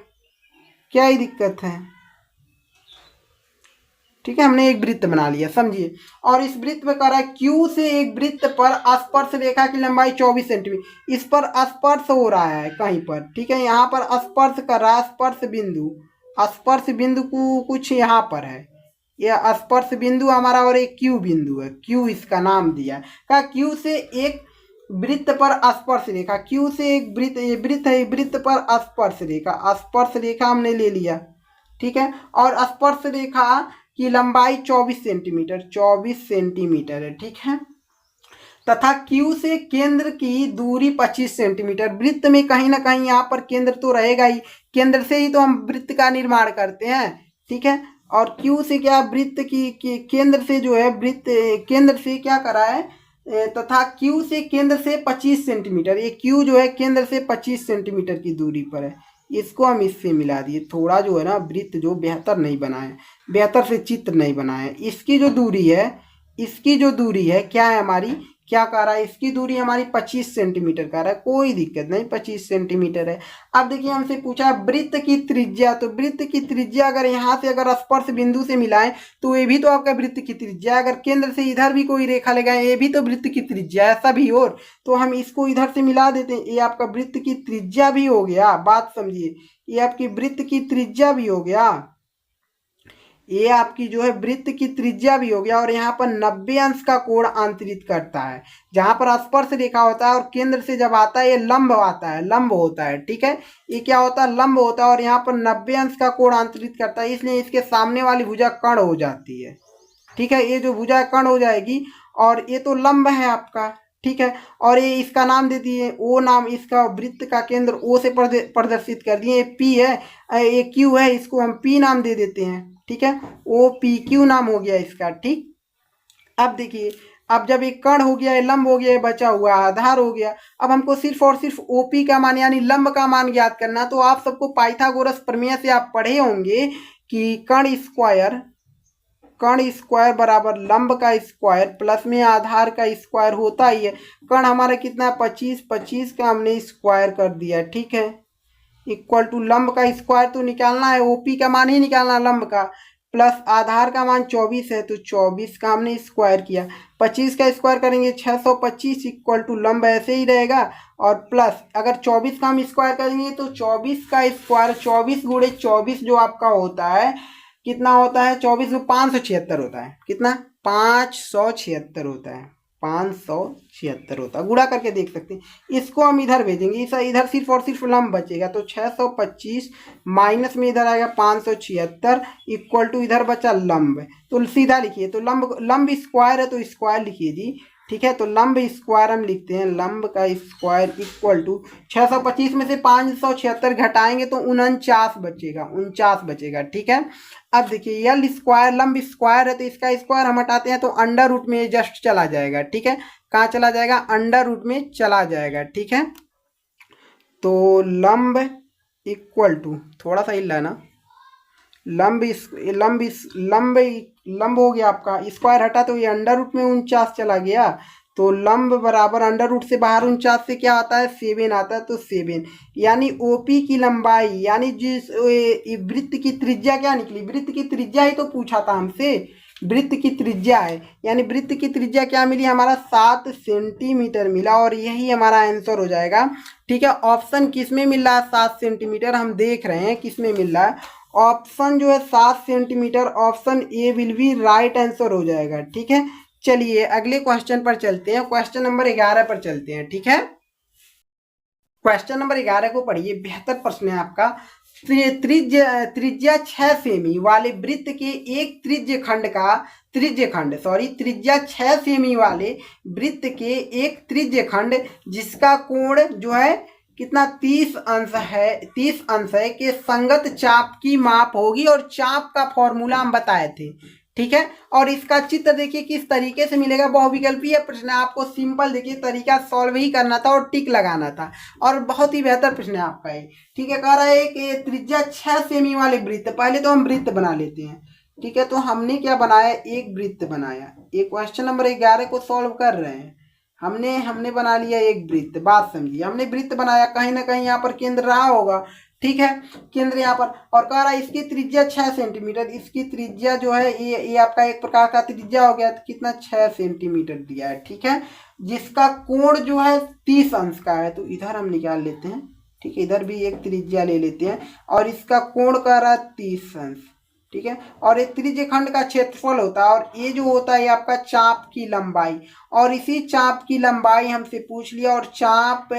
क्या ही दिक्कत है, ठीक है। हमने एक वृत्त बना लिया, समझिए। और इस वृत्त में कह रहा है Q से एक वृत्त पर स्पर्श रेखा की लंबाई 24 सेंटीमीटर, इस पर स्पर्श हो रहा है कहीं पर, ठीक है। यहाँ पर स्पर्श कर रहा है, स्पर्श बिंदु को कुछ यहाँ पर है, यह स्पर्श बिंदु हमारा, और एक Q बिंदु है, Q इसका नाम दिया है। कहा Q से एक वृत्त पर स्पर्श रेखा, Q से एक वृत्त है, वृत्त पर स्पर्श रेखा हमने ले लिया, ठीक है। और स्पर्श रेखा की लंबाई 24 सेंटीमीटर है, ठीक है। तथा Q से केंद्र की दूरी 25 सेंटीमीटर, वृत्त में कहीं ना कहीं यहाँ पर केंद्र तो रहेगा ही, केंद्र से ही तो हम वृत्त का निर्माण करते हैं, ठीक है। और Q से क्या, वृत्त की केंद्र से जो है, वृत्त केंद्र से क्या करा है, तथा Q से केंद्र से 25 सेंटीमीटर, ये Q जो है केंद्र से 25 सेंटीमीटर की दूरी पर है, इसको हम इससे मिला दिए। थोड़ा जो है ना वृत्त जो बेहतर नहीं बनाए, बेहतर से चित्र नहीं बनाए। इसकी जो दूरी है क्या है हमारी, क्या कह रहा है, इसकी दूरी हमारी 25 सेंटीमीटर कह रहा है, कोई दिक्कत नहीं, 25 सेंटीमीटर है। अब देखिए हमसे पूछा वृत्त की त्रिज्या, तो वृत्त की त्रिज्या अगर यहाँ से अगर स्पर्श बिंदु से मिलाएं तो ये भी तो आपका वृत्त की त्रिज्या, अगर केंद्र से इधर भी कोई रेखा लगाए ये भी तो वृत्त की त्रिज्या है, सभी और, तो हम इसको इधर से मिला देते हैं, ये आपका वृत्त की त्रिज्या भी हो गया। बात समझिए, ये आपकी वृत्त की त्रिज्या भी हो गया, ये आपकी जो है वृत्त की त्रिज्या भी हो गया। और यहाँ पर 90 अंश का कोण आंतरित करता है, जहां पर स्पर्श रेखा होता है और केंद्र से जब आता है ये लंब आता है, लंब होता है, ठीक है। ये क्या होता है, लंब होता है, और यहाँ पर 90 अंश का कोण आंतरित करता है, इसलिए इसके सामने वाली भुजा कर्ण हो जाती है, ठीक है। ये जो भुजा कर्ण हो जाएगी, और ये तो लंब है आपका, ठीक है। और ये इसका नाम दे दिए ओ नाम, इसका वृत्त का केंद्र ओ से प्रदर्शित कर दिए, ये P है, ये Q है, इसको हम P नाम दे देते हैं, ठीक है। OPQ नाम हो गया इसका, ठीक। अब देखिए, अब जब एक कर्ण हो गया, लंब हो गया, बचा हुआ आधार हो गया, अब हमको सिर्फ और सिर्फ OP का मान यानी लंब का मान ज्ञात करना। तो आप सबको पाइथागोरस प्रमेय से आप पढ़े होंगे कि कर्ण स्क्वायर बराबर लंब का स्क्वायर प्लस में आधार का स्क्वायर होता ही है। कर्ण हमारा कितना है, 25 का हमने स्क्वायर कर दिया, ठीक है। इक्वल टू लंब का स्क्वायर तो निकालना है, ओपी का मान ही निकालना लंब का, प्लस आधार का मान 24 है तो 24 का हमने स्क्वायर किया, 25 का स्क्वायर करेंगे 625 इक्वल टू लंब ऐसे ही रहेगा, और प्लस अगर 24 का हम स्क्वायर करेंगे तो 24 का स्क्वायर 24 गुणे 24 जो आपका होता है कितना होता है, 24 में 576 होता है, कितना 576 होता है, 576 होता है, गुणा करके देख सकते हैं। इसको हम इधर भेजेंगे, इधर सिर्फ और सिर्फ लंब बचेगा तो 625 माइनस में इधर आएगा 576 इक्वल टू इधर बचा लंब, तो सीधा लिखिए, तो लंब स्क्वायर है तो स्क्वायर लिखिए जी, ठीक है। तो लंब स्क्वायर हम लिखते हैं, लंब का स्क्वायर इक्वल टू 625 में से 576 घटाएंगे तो 49 बचेगा, 49 बचेगा, ठीक है। अब देखिए यल स्क्वायर लंब स्क्वायर है तो इसका स्क्वायर हम हटाते हैं तो अंडर रूट में जस्ट चला जाएगा, ठीक है। कहाँ चला जाएगा, अंडर रूट में चला जाएगा, ठीक है। तो लंब इक्वल टू थोड़ा सा हिल रहा है ना, लंब हो गया आपका, स्क्वायर हटा तो ये अंडर रूट में 49 चला गया, तो लंब बराबर अंडर रूट से बाहर 49 से क्या आता है 7 आता है, तो 7 यानी ओपी की लंबाई, यानी जिस वृत्त की त्रिज्या क्या निकली, वृत्त की त्रिज्या ही तो पूछा था हमसे, वृत्त की त्रिज्या है, यानी वृत्त की त्रिज्या क्या मिली हमारा 7 सेंटीमीटर मिला, और यही हमारा आंसर हो जाएगा, ठीक है। ऑप्शन किस में मिल रहा है 7 सेंटीमीटर, हम देख रहे हैं किस में मिल रहा है, ऑप्शन जो है 7 centimetre, option A will be right answer हो जाएगा, ठीक है। चलिए अगले क्वेश्चन पर चलते हैं, क्वेश्चन नंबर 11 पर चलते हैं, ठीक है। क्वेश्चन नंबर 11 को पढ़िए, बेहतर प्रश्न है आपका। त्रिज्या 6 सेमी वाले वृत्त के एक त्रिज्या 6 सेमी वाले वृत्त के एक त्रिज्य खंड जिसका कोण जो है कितना 30 अंश है, 30 अंश है के संगत चाप की माप होगी, और चाप का फॉर्मूला हम बताए थे, ठीक है। और इसका चित्र देखिए किस तरीके से मिलेगा, बहुविकल्पीय प्रश्न है, आपको सिंपल देखिए तरीका सॉल्व ही करना था और टिक लगाना था, और बहुत ही बेहतर प्रश्न है आपका ये, ठीक है। कह रहा है कि त्रिज्या 6 सेमी वाले वृत्त, पहले तो हम वृत्त बना लेते हैं, ठीक है। तो हमने क्या बनाया, एक वृत्त बनाया, एक क्वेश्चन नंबर 11 को सॉल्व कर रहे हैं, हमने बना लिया एक वृत्त, बात समझिए, हमने वृत्त बनाया, कहीं ना कहीं यहाँ पर केंद्र रहा होगा, ठीक है, केंद्र यहाँ पर, और कह रहा है इसकी त्रिज्या 6 सेंटीमीटर, इसकी त्रिज्या जो है ये आपका एक प्रकार का त्रिज्या हो गया, तो कितना 6 सेंटीमीटर दिया है, ठीक है। जिसका कोण जो है 30 अंश का है, तो इधर हम निकाल लेते हैं, ठीक है, इधर भी एक त्रिज्या ले लेते हैं, और इसका कोण कह रहा है 30 अंश, ठीक है। और एक त्रिज्य खंड का क्षेत्रफल होता है, और ये जो होता है आपका चाप की लंबाई, और इसी चाप की लंबाई हमसे पूछ लिया, और चाप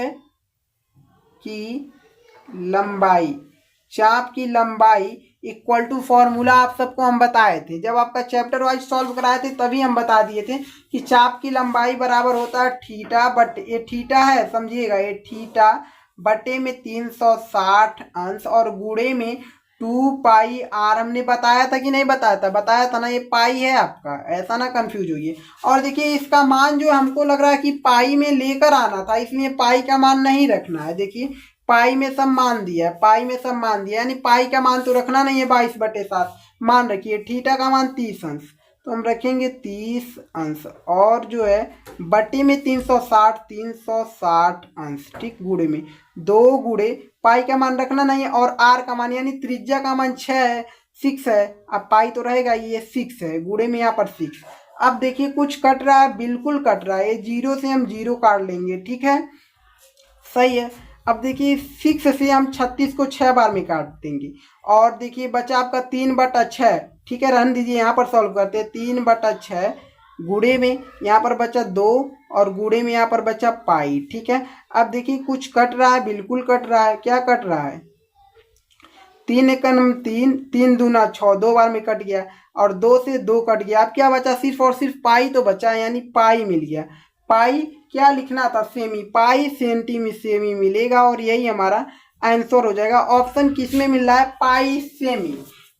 की लंबाई इक्वल टू फॉर्मूला आप सबको हम बताए थे, जब आपका चैप्टर वाइज सॉल्व कराए थे तभी हम बता दिए थे कि चाप की लंबाई बराबर होता है थीटा बट, ये थीटा है समझिएगा, ये थीटा बटे में 360 अंश और गुणे में 2 पाई आर, हमने बताया था कि नहीं बताया था, बताया था ना, ये पाई है आपका, ऐसा ना कंफ्यूज होइए। और देखिए इसका मान जो हमको लग रहा है कि पाई में लेकर आना था, इसलिए पाई का मान नहीं रखना है, देखिए पाई में सब मान दिया है, पाई में सब मान दिया, यानी पाई का मान तो रखना नहीं है, 22/7 मान रखिए, थीटा का मान 30 अंश, तो हम रखेंगे 30 अंश, और जो है बटे में 360 अंश, ठीक, गुणे में 2 गुणे पाई का मान रखना नहीं है, और आर का मान यानी त्रिज्या का मान 6 है, 6 है, अब पाई तो रहेगा, ये 6 है, गुणे में यहाँ पर 6। अब देखिए कुछ कट रहा है, बिल्कुल कट रहा है, ये 0 से हम 0 काट लेंगे, ठीक है, सही है। अब देखिए 6 से हम 36 को 6 बार में काट देंगे, और देखिए बचा आपका 3/6, ठीक है, रहने दीजिए, यहाँ पर सॉल्व करते हैं, 3/6 गुणे में यहाँ पर बचा 2, और गुणे में यहाँ पर बचा पाई, ठीक है। अब देखिए कुछ कट रहा है, बिल्कुल कट रहा है, क्या कट रहा है, 3 एकम 3, 3 दूना 6, 2 बार में कट गया, और 2 से 2 कट गया, अब क्या बचा, सिर्फ और सिर्फ पाई तो बचा, यानी पाई मिल गया, पाई क्या लिखना था, सेमी, पाई सेमी मिलेगा, और यही हमारा आंसर हो जाएगा। ऑप्शन किस में मिल रहा है,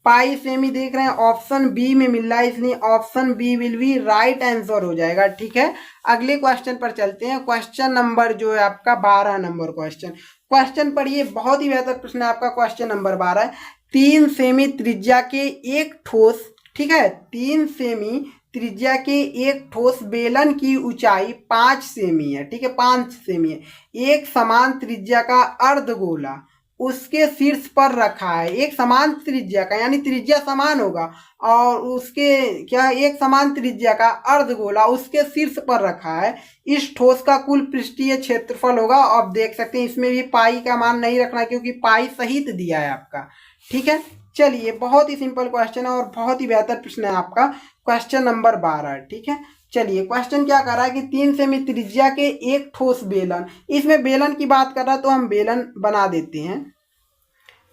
पाई सेमी देख रहे हैं, ऑप्शन बी में मिल रहा है, इसलिए option B will be right answer हो जाएगा, ठीक है। अगले क्वेश्चन पर चलते हैं, क्वेश्चन नंबर जो है आपका 12 नंबर क्वेश्चन पढ़िए, बहुत ही बेहतर प्रश्न है आपका, क्वेश्चन नंबर 12, 3 सेमी त्रिज्या के एक ठोस, ठीक है, 3 सेमी त्रिज्या के एक ठोस बेलन की ऊंचाई 5 सेमी है, ठीक है, 5 सेमी है, एक समान त्रिज्या का अर्धगोला उसके शीर्ष पर रखा है एक समान त्रिज्या का, यानी त्रिज्या समान होगा और उसके क्या एक समान त्रिज्या का अर्धगोला उसके शीर्ष पर रखा है। इस ठोस का कुल पृष्ठीय क्षेत्रफल होगा। आप देख सकते हैं इसमें भी पाई का मान नहीं रखना क्योंकि पाई सहित दिया है आपका। ठीक है, चलिए बहुत ही सिंपल क्वेश्चन है और बहुत ही बेहतर प्रश्न है आपका, क्वेश्चन नंबर 12। ठीक है, चलिए क्वेश्चन क्या कर रहा है कि 3 सेमी त्रिज्या के एक ठोस बेलन, इसमें बेलन की बात कर रहा है तो हम बेलन बना देते हैं।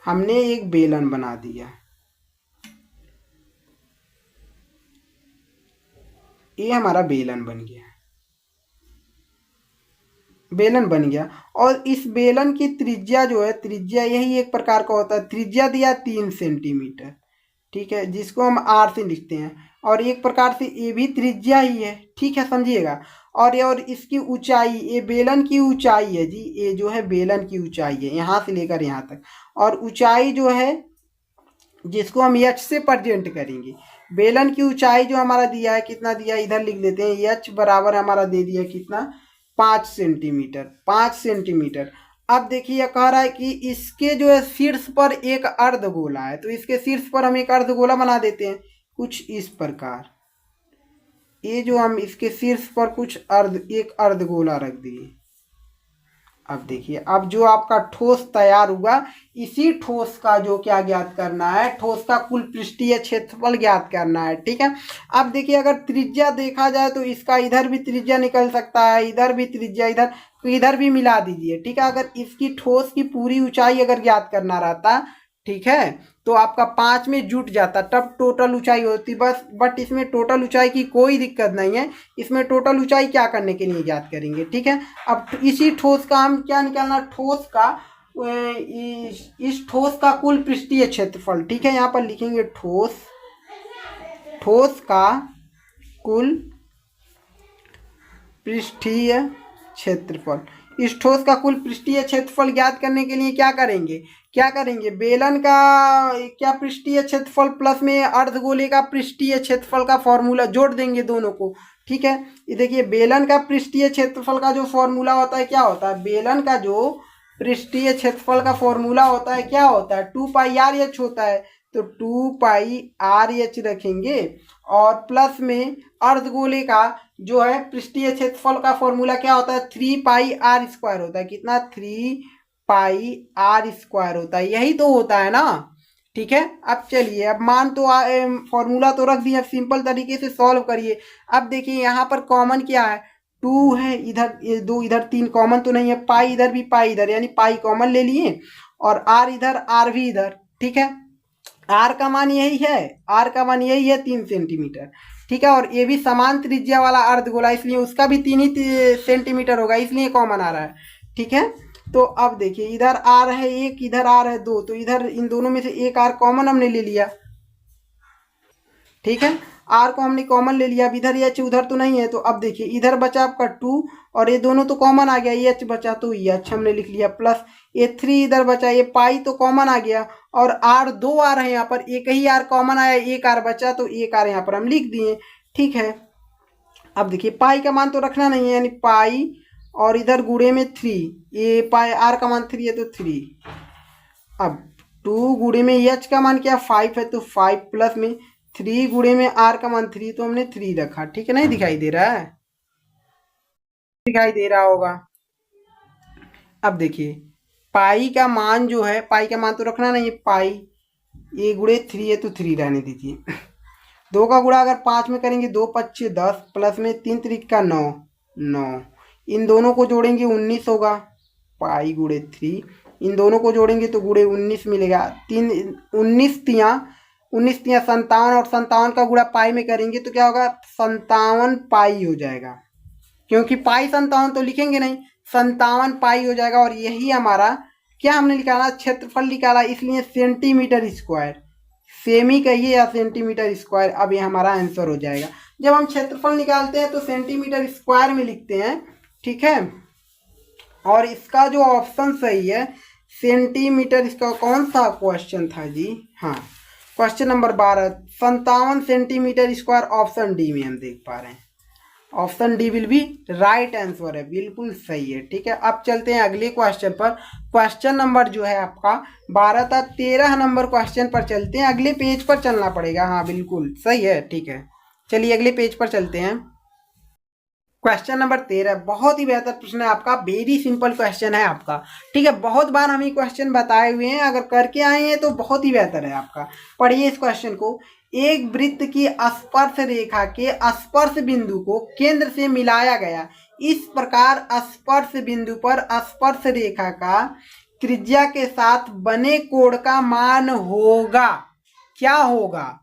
हमने एक बेलन बना दिया, ये हमारा बेलन बन गया, बेलन बन गया। और इस बेलन की त्रिज्या जो है, त्रिज्या यही एक प्रकार का होता है, त्रिज्या दिया 3 सेंटीमीटर। ठीक है, जिसको हम आर से लिखते हैं और एक प्रकार से ये भी त्रिज्या ही है। ठीक है, समझिएगा। और इसकी ऊंचाई, ये बेलन की ऊंचाई है जी, ये जो है बेलन की ऊंचाई है यहाँ से लेकर यहाँ तक। और ऊंचाई जो है जिसको हम एच से प्रेजेंट करेंगे, बेलन की ऊंचाई जो हमारा दिया है, कितना दिया है इधर लिख देते हैं, एच बराबर हमारा दे दिया कितना, 5 सेंटीमीटर, 5 सेंटीमीटर। अब देखिए कह रहा है कि इसके जो है शीर्ष पर एक अर्धगोला है, तो इसके शीर्ष पर हम एक अर्धगोला बना देते हैं कुछ इस प्रकार। ये जो हम इसके शीर्ष पर कुछ एक अर्धगोला रख दिए। अब देखिए, अब जो आपका ठोस तैयार हुआ, इसी ठोस का जो क्या ज्ञात करना है, ठोस का कुल पृष्ठीय क्षेत्रफल ज्ञात करना है। ठीक है, अब देखिए अगर त्रिज्या देखा जाए तो इसका इधर भी त्रिज्या निकल सकता है, इधर भी त्रिज्या, इधर तो इधर भी मिला दीजिए। ठीक है, अगर इसकी ठोस की पूरी ऊंचाई अगर ज्ञात करना रहता, ठीक है, तो आपका 5 में जुट जाता, तब टोटल ऊंचाई होती बस। बट इसमें टोटल ऊंचाई की कोई दिक्कत नहीं है, इसमें टोटल ऊंचाई क्या करने के लिए ज्ञात करेंगे। ठीक है, अब इसी ठोस का हम क्या निकालना, ठोस का इस ठोस का कुल पृष्ठीय क्षेत्रफल। ठीक है, यहाँ पर लिखेंगे ठोस का कुल पृष्ठीय क्षेत्रफल। इस ठोस का कुल पृष्ठीय क्षेत्रफल ज्ञात करने के लिए क्या करेंगे, बेलन का क्या पृष्ठीय क्षेत्रफल प्लस में अर्धगोले का पृष्ठीय क्षेत्रफल का फॉर्मूला जोड़ देंगे दोनों को। ठीक है, ये देखिए बेलन का पृष्ठीय क्षेत्रफल का जो फॉर्मूला होता है क्या होता है, बेलन का जो पृष्ठीय क्षेत्रफल का फॉर्मूला होता है क्या होता है, 2 पाई आर एच होता है। तो 2 पाई आर एच रखेंगे और प्लस में अर्धगोले का जो है पृष्ठीय क्षेत्रफल का फॉर्मूला क्या होता है, 3 पाई आर स्क्वायर होता है। कितना, 3 पाई आर स्क्वायर होता है, यही तो होता है ना। ठीक है, अब चलिए, अब मान तो फॉर्मूला तो रख दिया, सिंपल तरीके से सॉल्व करिए। अब देखिए यहाँ पर कॉमन क्या है, 2 है, इधर ये 2, इधर 3 कॉमन तो नहीं है, पाई इधर भी पाई इधर, यानी पाई कॉमन ले लिए और आर इधर आर भी इधर। ठीक है, आर का मान यही है, आर का मान यही है 3 सेंटीमीटर। ठीक है, और ये भी समान त्रिज्या वाला अर्धगोला, इसलिए उसका भी 3 ही सेंटीमीटर होगा, इसलिए कॉमन आ रहा है। ठीक है, तो अब देखिए इधर आर है 1, इधर आर है 2, तो इधर इन दोनों में से एक आर कॉमन हमने ले लिया। ठीक है, आर को हमने कॉमन ले लिया। अब इधर एच उधर तो नहीं है, तो अब देखिए इधर बचा आपका 2 और ये दोनों तो कॉमन आ गया, एच बचा तो एच हमने लिख लिया, प्लस ये 3 इधर बचा, ये पाई तो कॉमन आ गया और आर 2 आर है यहाँ पर, एक ही आर कॉमन आया, एक आर बचा तो एक आर यहाँ पर हम लिख दिए। ठीक है, अब देखिए पाई का मान तो रखना नहीं है, यानी पाई और इधर गुणे में 3, ये पाई आर का मान 3 है तो 3। अब 2 गुणे में एच का मान क्या 5 है, तो 5 प्लस में 3 गुणे में आर का मान 3, तो हमने 3 रखा। ठीक है, नहीं दिखाई दे रहा है, दिखाई दे रहा होगा। अब देखिए पाई का मान जो है, पाई का मान तो रखना नहीं है, पाई ये गुणे 3 है तो 3 रहने दीजिए। 2 का गुणा अगर 5 में करेंगे, 2 5 10 प्लस में 3 3 का 9, इन दोनों को जोड़ेंगे 19 होगा, पाई गुणे 3, इन दोनों को जोड़ेंगे तो गुणे 19 मिलेगा। 19 तियाँ 57 और 57 का गुणा पाई में करेंगे तो क्या होगा, 57 पाई हो जाएगा, क्योंकि पाई 57 तो लिखेंगे नहीं, 57 पाई हो जाएगा। और यही हमारा क्या हमने निकाला, क्षेत्रफल निकाला, इसलिए सेंटीमीटर स्क्वायर, सेमी कहिए या सेंटीमीटर स्क्वायर। अब ये हमारा आंसर हो जाएगा। जब हम क्षेत्रफल निकालते हैं तो सेंटीमीटर स्क्वायर में लिखते हैं। ठीक है, और इसका जो ऑप्शन सही है सेंटीमीटर, इसका कौन सा क्वेश्चन था जी, हाँ question number 12, 57 centimetre square, option D में हम देख पा रहे हैं। Option D will be right answer है, बिल्कुल सही है। ठीक है, अब चलते हैं अगले क्वेश्चन पर। क्वेश्चन नंबर जो है आपका 12 था, 13 नंबर क्वेश्चन पर चलते हैं। अगले पेज पर चलना पड़ेगा, हाँ बिल्कुल सही है। ठीक है, चलिए अगले पेज पर चलते हैं। क्वेश्चन नंबर 13 बहुत ही बेहतर प्रश्न है आपका, वेरी सिंपल क्वेश्चन है आपका। ठीक है, बहुत बार हम ये क्वेश्चन बताए हुए हैं, अगर करके आए हैं तो बहुत ही बेहतर है आपका। पढ़िए इस क्वेश्चन को। एक वृत्त की स्पर्श रेखा के स्पर्श बिंदु को केंद्र से मिलाया गया, इस प्रकार स्पर्श बिंदु पर स्पर्श रेखा का त्रिज्या के साथ बने कोण का मान होगा, क्या होगा?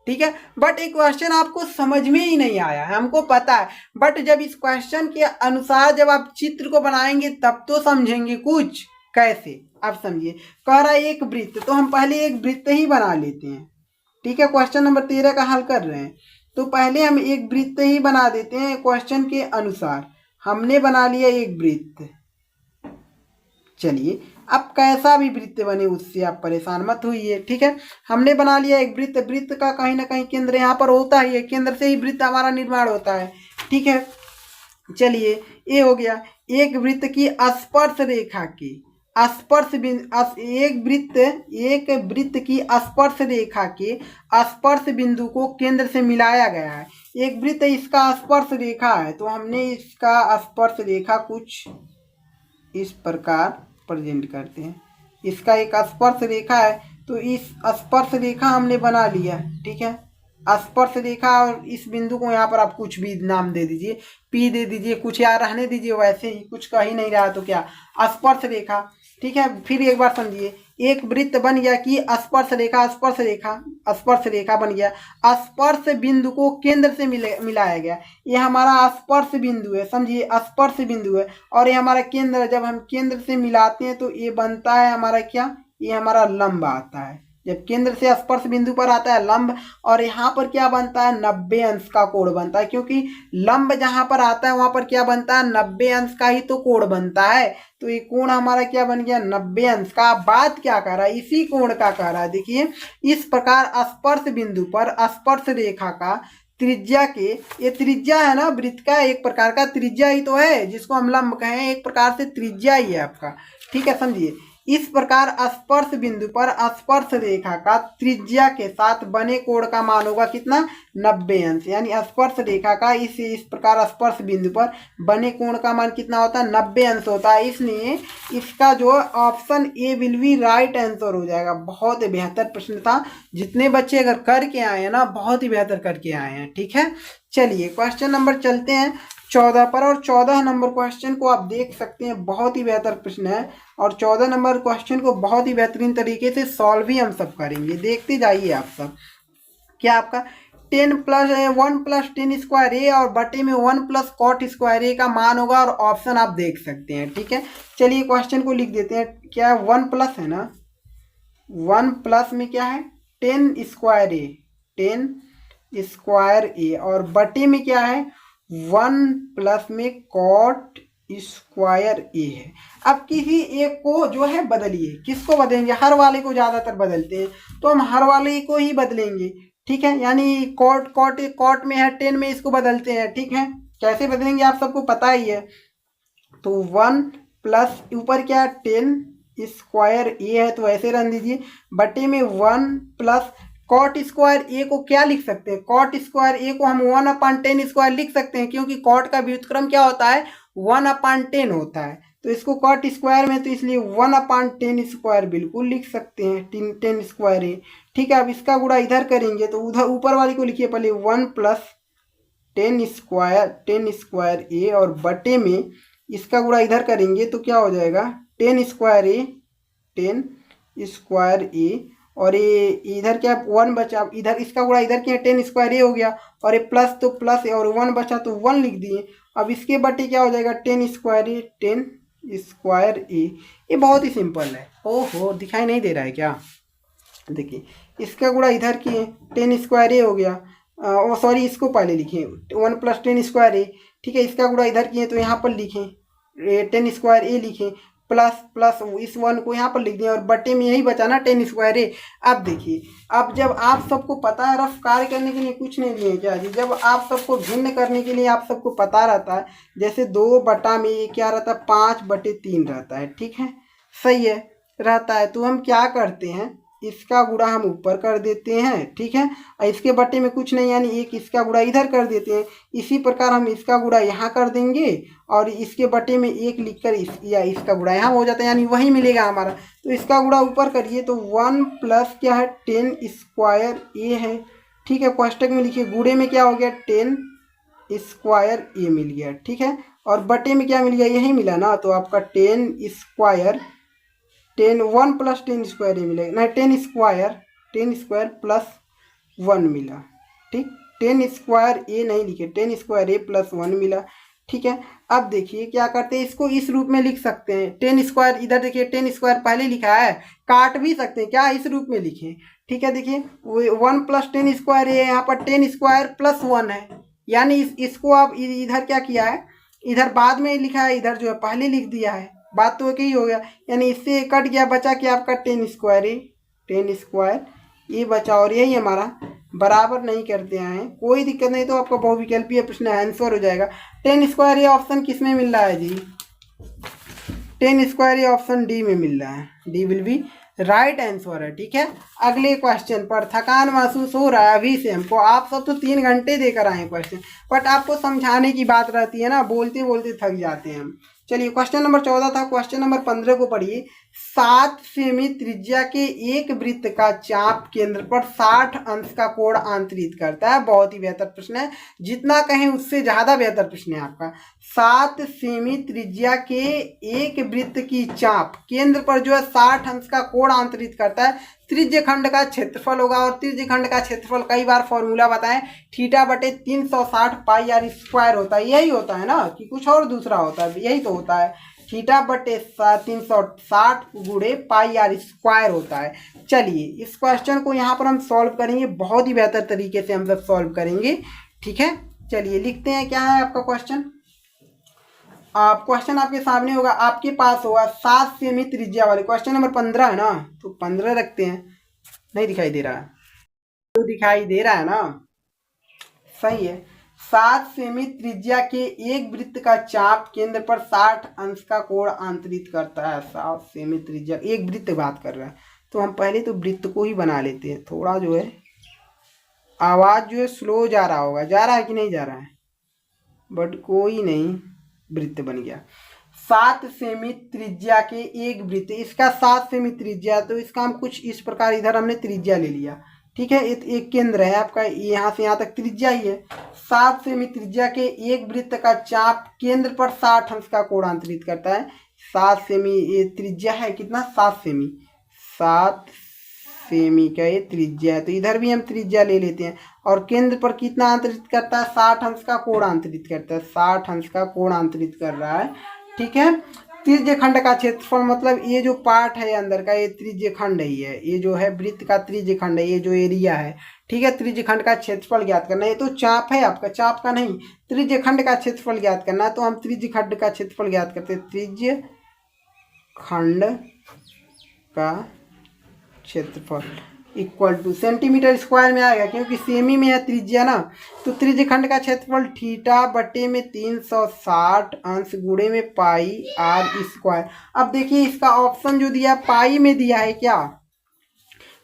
ठीक है, बट ये क्वेश्चन आपको समझ में ही नहीं आया है, हमको पता है, बट जब इस क्वेश्चन के अनुसार जब आप चित्र को बनाएंगे तब तो समझेंगे कुछ। कैसे, आप समझिए। कह रहा है एक वृत्त, तो हम पहले एक वृत्त ही बना लेते हैं। ठीक है, क्वेश्चन नंबर 13 का हल कर रहे हैं तो पहले हम एक वृत्त ही बना देते हैं क्वेश्चन के अनुसार। हमने बना लिया एक वृत्त। चलिए, अब कैसा भी वृत्त बने उससे आप परेशान मत होइए। ठीक है, हमने बना लिया एक वृत्त। वृत्त का कहीं ना कहीं केंद्र यहाँ पर होता ही है, केंद्र से ही वृत्त हमारा निर्माण होता है। ठीक है, चलिए ये हो गया। एक वृत्त की स्पर्श रेखा की स्पर्श बिंदु, एक वृत्त की स्पर्श रेखा के स्पर्श बिंदु को केंद्र से मिलाया गया है। एक वृत्त इसका स्पर्श रेखा है, तो हमने इसका स्पर्श रेखा कुछ इस प्रकार प्रेजेंट करते हैं। इसका एक स्पर्श रेखा है, तो इस स्पर्श रेखा हमने बना लिया। ठीक है, स्पर्श रेखा, और इस बिंदु को यहाँ पर आप कुछ भी नाम दे दीजिए, पी दे दीजिए, कुछ यहाँ रहने दीजिए वैसे ही, कुछ कह ही नहीं रहा तो क्या, स्पर्श रेखा। ठीक है, फिर एक बार समझिए। एक वृत्त बन गया कि स्पर्श रेखा बन गया, स्पर्श बिंदु को केंद्र से मिलाया गया। ये हमारा स्पर्श बिंदु है, समझिए स्पर्श बिंदु है, और ये हमारा केंद्र है। जब हम केंद्र से मिलाते हैं तो ये बनता है हमारा क्या, ये हमारा लंब आता है। जब केंद्र से स्पर्श बिंदु पर आता है लंब, और यहाँ पर क्या बनता है, 90 अंश का कोण बनता है, क्योंकि लंब जहां पर आता है वहां पर क्या बनता है, 90 अंश का ही तो कोण बनता है। तो ये कोण हमारा क्या बन गया, 90 अंश का। बात क्या कर रहा है, इसी कोण का कर रहा है। देखिए, इस प्रकार स्पर्श बिंदु पर स्पर्श रेखा का त्रिज्या के, ये त्रिज्या है ना वृत्त का, एक प्रकार का त्रिज्या ही तो है, जिसको हम लंब कहें, एक प्रकार से त्रिज्या ही है आपका। ठीक है, समझिए। इस प्रकार स्पर्श बिंदु पर स्पर्श रेखा का त्रिज्या के साथ बने कोण का मान होगा कितना, 90 अंश। यानी स्पर्श रेखा का इस प्रकार स्पर्श बिंदु पर बने कोण का मान कितना होता है, 90 अंश होता है। इसलिए इसका जो option A will be right answer हो जाएगा। बहुत ही बेहतर प्रश्न था, जितने बच्चे अगर करके आए हैं ना, बहुत ही बेहतर करके आए हैं। ठीक है, चलिए क्वेश्चन नंबर चलते हैं 14 पर, और 14 नंबर क्वेश्चन को आप देख सकते हैं, बहुत ही बेहतर प्रश्न है, और 14 नंबर क्वेश्चन को बहुत ही बेहतरीन तरीके से सॉल्व ही हम सब करेंगे। देखते जाइए आप सब। क्या आपका 1 + 10 स्क्वायर ए और बटे में 1 + कॉट स्क्वायर ए का मान होगा, और ऑप्शन आप देख सकते हैं। ठीक है, चलिए क्वेश्चन को लिख देते हैं। क्या है, 1 प्लस है ना, 1 प्लस में क्या है, 10 स्क्वायर ए, और बटे में क्या है, 1 प्लस में कॉट स्क्वायर ए है। अब किसी एक को जो है बदलिए, किसको बदलेंगे, हर वाले को ज़्यादातर बदलते हैं, तो हम हर वाले को ही बदलेंगे। ठीक है, यानी कॉट में है 10 में, इसको बदलते हैं। ठीक है, कैसे बदलेंगे आप सबको पता ही है। तो 1 प्लस ऊपर क्या, 10 स्क्वायर ए है, तो ऐसे रन दीजिए, बटे में 1 प्लस कॉट स्क्वायर ए को क्या लिख सकते हैं, कॉट स्क्वायर ए को हम 1/10 स्क्वायर लिख सकते हैं, क्योंकि कॉट का व्युत्क्रम क्या होता है, 1/10 होता है। तो इसको कॉट स्क्वायर में, तो इसलिए 1/10 स्क्वायर बिल्कुल लिख सकते हैं, 10 स्क्वायर ए। ठीक है, अब इसका गुणा इधर करेंगे, तो उधर ऊपर वाली को लिखिए पहले 1 + 10 स्क्वायर ए, और बटे में इसका गुणा इधर करेंगे तो क्या हो जाएगा, 10 स्क्वायर ए, और ये इधर क्या 1 बचा, इधर इसका गुणा इधर क्या 10 स्क्वायर ए हो गया, और ये प्लस तो प्लस है, और 1 बचा तो 1 लिख दिए। अब इसके बटे क्या हो जाएगा, 10 स्क्वायर ए। ये बहुत ही सिंपल है। ओहो, दिखाई नहीं दे रहा है क्या, देखिए इसका गुणा इधर किए, 10 स्क्वायर ए हो गया, सॉरी इसको पहले लिखें, 1 + 10 स्क्वायर ए। ठीक है, इसका गुणा इधर किए तो यहाँ पर लिखें 10 स्क्वायर ए लिखें, प्लस प्लस इस 1 को यहाँ पर लिख दिया और बटे में यही बचा ना 10 स्क्वायर ए। अब देखिए, अब जब आप सबको पता है रफ कार्य करने के लिए कुछ नहीं लिए क्या जी, जब आप सबको भिन्न करने के लिए आप सबको पता रहता है, जैसे 2 बटा में ये क्या रहता है 5/3 रहता है, ठीक है, सही है, रहता है। तो हम क्या करते हैं, इसका गुणा हम ऊपर कर देते हैं, ठीक है, और इसके बटे में कुछ नहीं यानी एक इसका गुणा इधर कर देते हैं। इसी प्रकार हम इसका गुणा यहाँ कर देंगे और इसके बटे में एक लिखकर या इसका गुणा यहाँ हो जाता है, यानी वही मिलेगा हमारा। तो इसका गुणा ऊपर करिए तो 1 प्लस क्या है 10 स्क्वायर ए है, ठीक है, कोष्टक में लिखिए, गुणे में क्या हो गया 10 स्क्वायर ए मिल गया, ठीक है, और बटे में क्या मिल गया यही मिला ना, तो आपका 10 स्क्वायर 1 प्लस 10 स्क्वायर ये मिलेगा ना, 10 स्क्वायर प्लस 1 मिला, ठीक, 10 स्क्वायर ए नहीं लिखे, 10 स्क्वायर ए प्लस 1 मिला, ठीक है। अब देखिए क्या करते हैं, इसको इस रूप में लिख सकते हैं, 10 स्क्वायर इधर देखिए 10 स्क्वायर पहले लिखा है, काट भी सकते हैं क्या, इस रूप में लिखें, ठीक है। देखिए 1 प्लस 10 स्क्वायर ए, यहाँ पर 10 स्क्वायर प्लस 1 है, यानी इसको आप इधर क्या किया है, इधर बाद में लिखा है, इधर जो है पहले लिख दिया है, बात तो एक ही हो गया, यानी इससे कट गया, बचा कि आपका 10 स्क्वायर ये बचा, और यही हमारा बराबर नहीं करते हैं, कोई दिक्कत नहीं, तो आपका बहुविकल्पीय प्रश्न आंसर हो जाएगा। 10 स्क्वायर ये ऑप्शन किस में मिल रहा है जी, 10 स्क्वायर ये ऑप्शन डी में मिल रहा है, D will be right answer है, ठीक है। अगले क्वेश्चन पर थकान महसूस हो रहा है अभी से हमको, आप सब तो 3 घंटे देकर आए क्वेश्चन, बट आपको समझाने की बात रहती है ना, बोलते बोलते थक जाते हैं हम। चलिए क्वेश्चन नंबर 14 था, क्वेश्चन नंबर 15 को पढ़िए। 7 सेमी त्रिज्या के एक वृत्त का चाप केंद्र पर 60 अंश का कोण आंतरित करता है। बहुत ही बेहतर प्रश्न है, जितना कहें उससे ज्यादा बेहतर प्रश्न है आपका। 7 सेमी त्रिज्या के एक वृत्त की चाप केंद्र पर जो है 60 अंश का कोण आंतरित करता है। त्रिज्य खंड का क्षेत्रफल होगा, और त्रिज्य खंड का क्षेत्रफल कई बार फॉर्मूला बताएं, θ/360 पाई आर स्क्वायर होता है, यही होता है ना कि कुछ और दूसरा होता है, यही तो होता है, θ/360 गुणे पाई आर स्क्वायर होता है। चलिए इस क्वेश्चन को यहाँ पर हम सॉल्व करेंगे, बहुत ही बेहतर तरीके से हम सब सॉल्व करेंगे, ठीक है। चलिए लिखते हैं, क्या है आपका क्वेश्चन, क्वेश्चन आपके सामने होगा, आपके पास होगा 7 सेमी त्रिज्या वाले, क्वेश्चन नंबर 15 है ना, तो 15 रखते हैं, नहीं दिखाई दे रहा है, तो दिखाई दे रहा है ना, सही है। 7 सेमी त्रिज्या के एक वृत्त का चाप केंद्र पर 60 अंश का कोण आंतरित करता है। 7 सेमी त्रिज्या, एक वृत्त बात कर रहा है, तो हम पहले तो वृत्त को ही बना लेते हैं। थोड़ा जो है आवाज जो है स्लो जा रहा होगा, जा रहा है कि नहीं जा रहा है, बट कोई नहीं, वृत्त बन गया। 7 सेमी त्रिज्या के एक वृत्त, इसका 7 सेमी त्रिज्या, तो इसका हम कुछ इस प्रकार, इधर हमने त्रिज्या ले लिया, ठीक है, एक केंद्र है आपका, यहाँ से यहाँ तक त्रिज्या ही है। 7 सेमी त्रिज्या के एक वृत्त का चाप केंद्र पर 60 अंश का कोण आंतरित करता है। 7 सेमी ये त्रिज्या है, कितना 7 सेमी, 7 सेमी का ये त्रिज्या है, तो इधर भी हम त्रिज्या ले लेते हैं, और केंद्र पर कितना आंतरित करता है, 60 अंश का कोण आंतरित करता है, 60 अंश का कोण आंतरित कर रहा है, ठीक है। त्रिज्य खंड का क्षेत्रफल, मतलब ये जो पार्ट है अंदर का, ये त्रिज्य खंड ही है, ये जो है वृत्त का त्रिज्य खंड है, ये जो एरिया है, ठीक है। त्रिज्य खंड का क्षेत्रफल ज्ञात करना है, ये तो चाप है आपका, चाप का नहीं, त्रिज्य खंड का क्षेत्रफल ज्ञात करना है, तो हम त्रिज्य खंड का क्षेत्रफल ज्ञात करते हैं। त्रिज्य खंड का क्षेत्रफल इक्वल टू सेंटीमीटर स्क्वायर में आएगा, क्योंकि सेमी में है त्रिज्या ना, तो त्रिज्य खंड का क्षेत्रफल θ/360 अंश गुणे में पाई आर स्क्वायर। अब देखिए इसका ऑप्शन जो दिया पाई में दिया है क्या,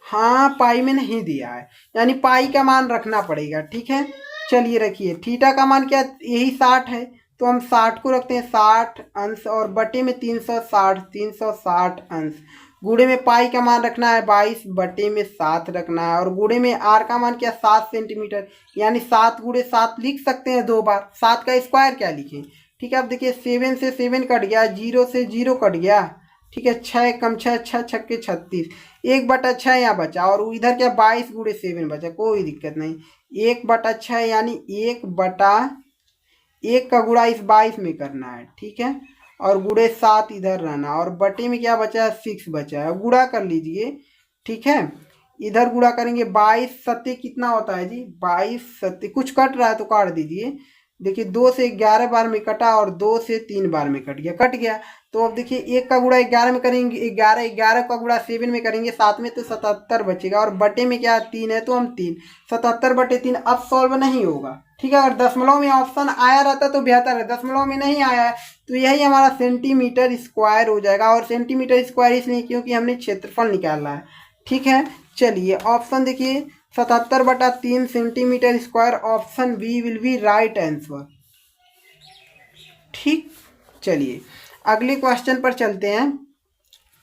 हाँ पाई में नहीं दिया है, यानी पाई का मान रखना पड़ेगा, ठीक है। चलिए रखिए, थीटा का मान क्या, यही 60 है, तो हम 60 को रखते हैं, 60 अंश, और बटे में 360 अंश, गुणे में पाई का मान रखना है 22, बटे में 7 रखना है, और गुणे में आर का मान क्या 7 सेंटीमीटर, यानी 7 गुणे 7 लिख सकते हैं 2 बार, 7 का स्क्वायर क्या लिखें, ठीक है। अब देखिए 7 से 7 कट गया, 0 से 0 कट गया, ठीक है, 6 कम 6, 6 छक्के 36, 1/6 यहाँ बचा, और इधर क्या 22 गुणे 7 बचा, कोई दिक्कत नहीं, 1/6 यानी 1/1 का गुणा इस 22 में करना है, ठीक है, और गुणे 7 इधर रहना, और बटे में क्या बचा है 6 बचा है, गुणा कर लीजिए, ठीक है। इधर गुणा करेंगे 22 सत्ते कितना होता है जी, 22 सत्ते, कुछ कट रहा है तो काट दीजिए, देखिए 2 से 11 बार में कटा और 2 से 3 बार में कट गया। तो अब देखिए 1 का गुणा 11 में करेंगे 11 का गुणा 7 में करेंगे 7 में, तो 77 बचेगा। और बटे में क्या 3 है तो हम 3, 77 बटे 3 अब सॉल्व नहीं होगा। ठीक है, अगर दशमलव में ऑप्शन आया रहता तो बेहतर है, दशमलव में नहीं आया है तो यही हमारा सेंटीमीटर स्क्वायर हो जाएगा। और सेंटीमीटर स्क्वायर इसलिए क्योंकि हमने क्षेत्रफल निकालना है। ठीक है, चलिए ऑप्शन देखिए 77/3 centimetre square, option B will be right answer. ठीक, चलिए अगले क्वेश्चन पर चलते हैं।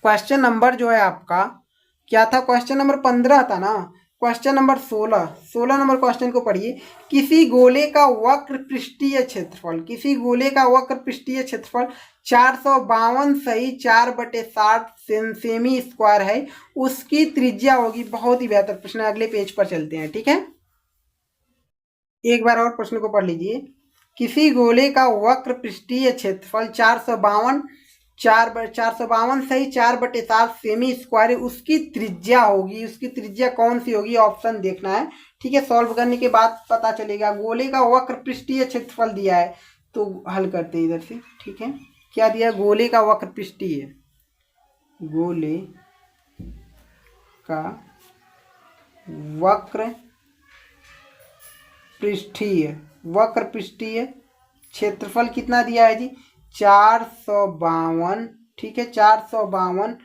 क्वेश्चन नंबर जो है आपका क्या था, क्वेश्चन नंबर 15 था ना। क्वेश्चन नंबर 16 नंबर क्वेश्चन को पढ़िए। किसी गोले का वक्र पृष्ठीय क्षेत्रफल, किसी गोले का वक्र पृष्ठीय क्षेत्रफल 452 सही 4/60 सेमी स्क्वायर है, उसकी त्रिज्या होगी। बहुत ही बेहतर प्रश्न है, अगले पेज पर चलते हैं। ठीक है, एक बार और प्रश्न को पढ़ लीजिए। किसी गोले का वक्र पृष्ठीय क्षेत्रफल 452 सही 4/60 सेमी स्क्वायर है, उसकी त्रिज्या होगी। उसकी त्रिज्या कौन सी होगी, ऑप्शन देखना है। ठीक है, सॉल्व करने के बाद पता चलेगा। गोले का वक्र पृष्ठीय क्षेत्रफल दिया है तो हल करते हैं इधर से। ठीक है, क्या दिया, गोले का वक्र पृष्ठीय, गोले का वक्र पृष्ठीय क्षेत्रफल कितना दिया है जी, 452। ठीक है, 452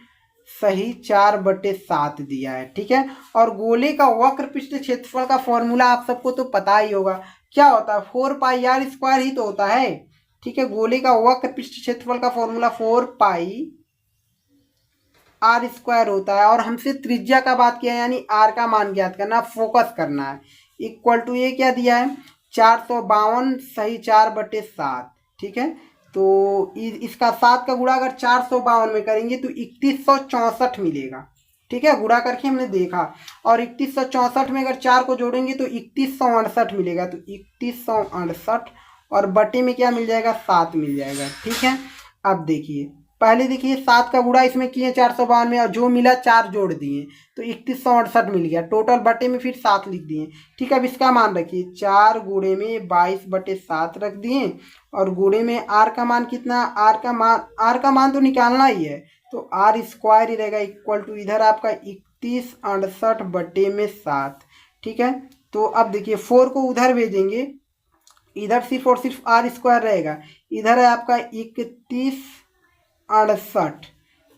सही 4/7 दिया है। ठीक है, और गोले का वक्र पृष्ठ क्षेत्रफल का फॉर्मूला आप सबको तो पता ही होगा, क्या होता है 4πr² ही तो होता है। ठीक है, गोले का वक्र पृष्ठ क्षेत्रफल का फॉर्मूला 4πr² होता है। और हमसे त्रिज्या का बात किया, यानी आर का मान ज्ञात करना, फोकस करना है। इक्वल टू ये क्या दिया है, 452 सही 4/7। ठीक है, तो इसका 7 का गुणा अगर 452 में करेंगे तो 3164 मिलेगा। ठीक है, गुणा करके हमने देखा, और 3164 में अगर 4 को जोड़ेंगे तो 3168 मिलेगा। तो 3168 और बटे में क्या मिल जाएगा, 7 मिल जाएगा। ठीक है, अब देखिए पहले देखिए 7 का गुणा इसमें किए 452 में, और जो मिला 4 जोड़ दिए तो 3168 मिल गया टोटल, बटे में फिर 7 लिख दिए। ठीक है, अब इसका मान रखिए 4 गुणे में 22/7 रख दिए, और गुणे में आर का मान कितना, आर का मान तो निकालना ही है, तो r² ही रहेगा। इक्वल टू इधर आपका 3168 बटे में 7। ठीक है, तो अब देखिए 4 को उधर भेजेंगे, इधर सिर्फ और सिर्फ r² रहेगा। इधर है आपका 3168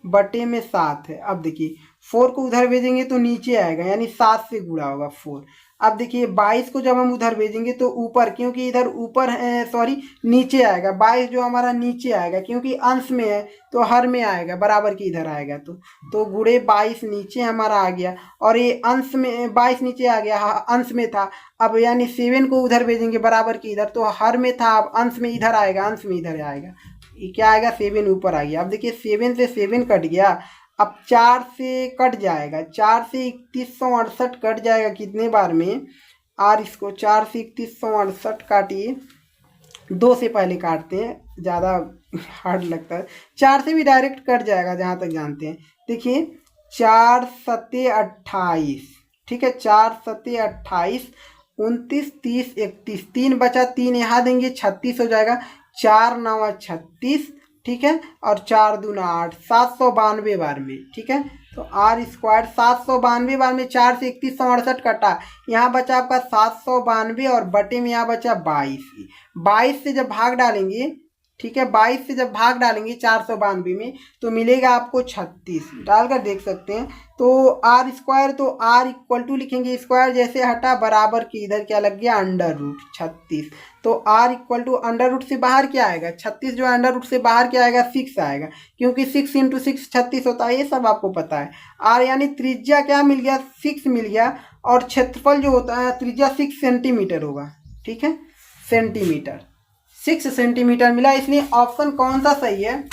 बटे में 7 है। अब देखिए 4 को उधर भेजेंगे तो नीचे आएगा, यानी 7 से गुणा होगा 4। अब देखिए 22 को जब हम उधर भेजेंगे तो ऊपर, क्योंकि इधर ऊपर सॉरी नीचे आएगा। 22 जो हमारा नीचे आएगा, क्योंकि अंश में है तो हर में आएगा, बराबर की इधर आएगा। तो गुणे 22 नीचे हमारा आ गया, और ये अंश में 22 नीचे आ गया, अंश में था। अब यानी 7 को उधर भेजेंगे बराबर की इधर, तो हर में था, अब अंश में इधर आएगा, अंश में इधर आएगा, क्या आएगा 7 ऊपर आ गया। अब देखिए 7 से 7 कट गया, अब 4 से कट जाएगा, 4 से 3168 कट जाएगा कितने बार में, और इसको 4 से 3168 काटिए, 2 से पहले काटते हैं, ज़्यादा हार्ड लगता है। 4 से भी डायरेक्ट कट जाएगा जहाँ तक जानते हैं। देखिए 4 सत्ते 28, ठीक है, 4 सत्ते 28, 29, 30, 31, 3 बचा, 3 यहाँ देंगे 36 हो जाएगा, 4 9 36। ठीक है, और 4 दूना 8, 792 बार में। ठीक है, तो r² 792 बार में 4 से 3168 कटा, यहाँ बचा आपका 792, और बटे में यहाँ बचा 22 से जब भाग डालेंगे, ठीक है, 22 से जब भाग डालेंगे 492 में तो मिलेगा आपको 36, डालकर देख सकते हैं। तो r², तो r इक्वल टू लिखेंगे, स्क्वायर जैसे हटा बराबर की इधर क्या लग गया, अंडर रूट 36। तो r equal to under root से बाहर क्या आएगा, 36, जो अंडर रूट से बाहर क्या आएगा, 6 आएगा, क्योंकि 6 × 6 36 होता है, ये सब आपको पता है। r यानी त्रिज्या क्या मिल गया, 6 मिल गया, और क्षेत्रफल जो होता है त्रिज्या 6 सेंटीमीटर होगा। ठीक है, सेंटीमीटर 6 सेंटीमीटर मिला, इसलिए ऑप्शन कौन सा सही है,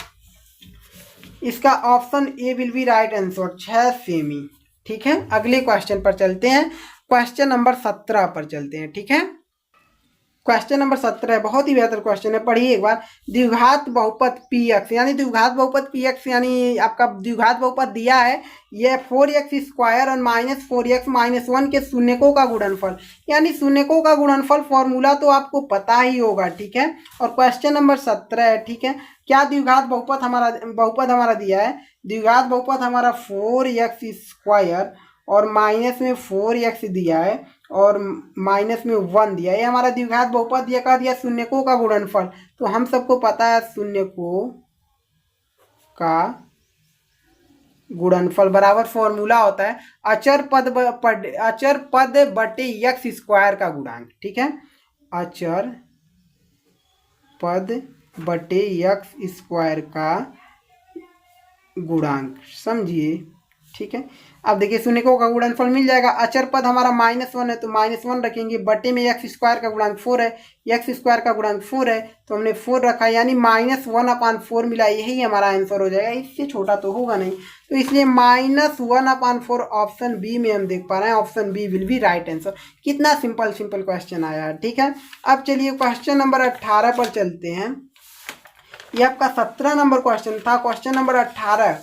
इसका option A will be right answer, 6 semi. ठीक है, अगले क्वेश्चन पर चलते हैं, क्वेश्चन नंबर 17 पर चलते हैं। ठीक है, क्वेश्चन नंबर 17 है, बहुत ही बेहतर क्वेश्चन है, पढ़िए एक बार। द्विघात बहुपद पी एक्स, यानी द्विघात बहुपद पी एक्स यानी आपका द्विघात बहुपद दिया है, ये 4x² और -4x-1 के शून्यकों का गुणनफल, यानी शून्यकों का गुणनफल फॉर्मूला तो आपको पता ही होगा, ठीक है। और क्वेश्चन नंबर 17 है, ठीक है। क्या द्विघात बहुपद हमारा दिया है, द्विघात बहुपद हमारा 4x² और माइनस में 4x दिया है और माइनस में 1 दिया है, ये हमारा द्विघात बहुपद दिया, कहा दिया शून्यकों का गुणनफल। तो हम सबको पता है शून्यकों का गुणनफल बराबर फॉर्मूला होता है अचर पद बटे x² का गुणांक, ठीक है। अचर पद बटे x² का गुणांक, समझिए, ठीक है। अब देखिए शून्यकों का गुणनफल मिल जाएगा, अचर पद हमारा -1 है तो -1 रखेंगे, बटे में x² का गुणांक 4 है, x² का गुणांक 4 है तो हमने 4 रखा, यानी -1/4 मिला, यही हमारा आंसर हो जाएगा, इससे छोटा तो होगा नहीं, तो इसलिए -1/4 ऑप्शन बी में हम देख पा रहे हैं, option B will be right answer. कितना सिंपल क्वेश्चन आया है, ठीक है। अब चलिए क्वेश्चन नंबर 18 पर चलते हैं। ये आपका 17 नंबर क्वेश्चन था, क्वेश्चन नंबर 18,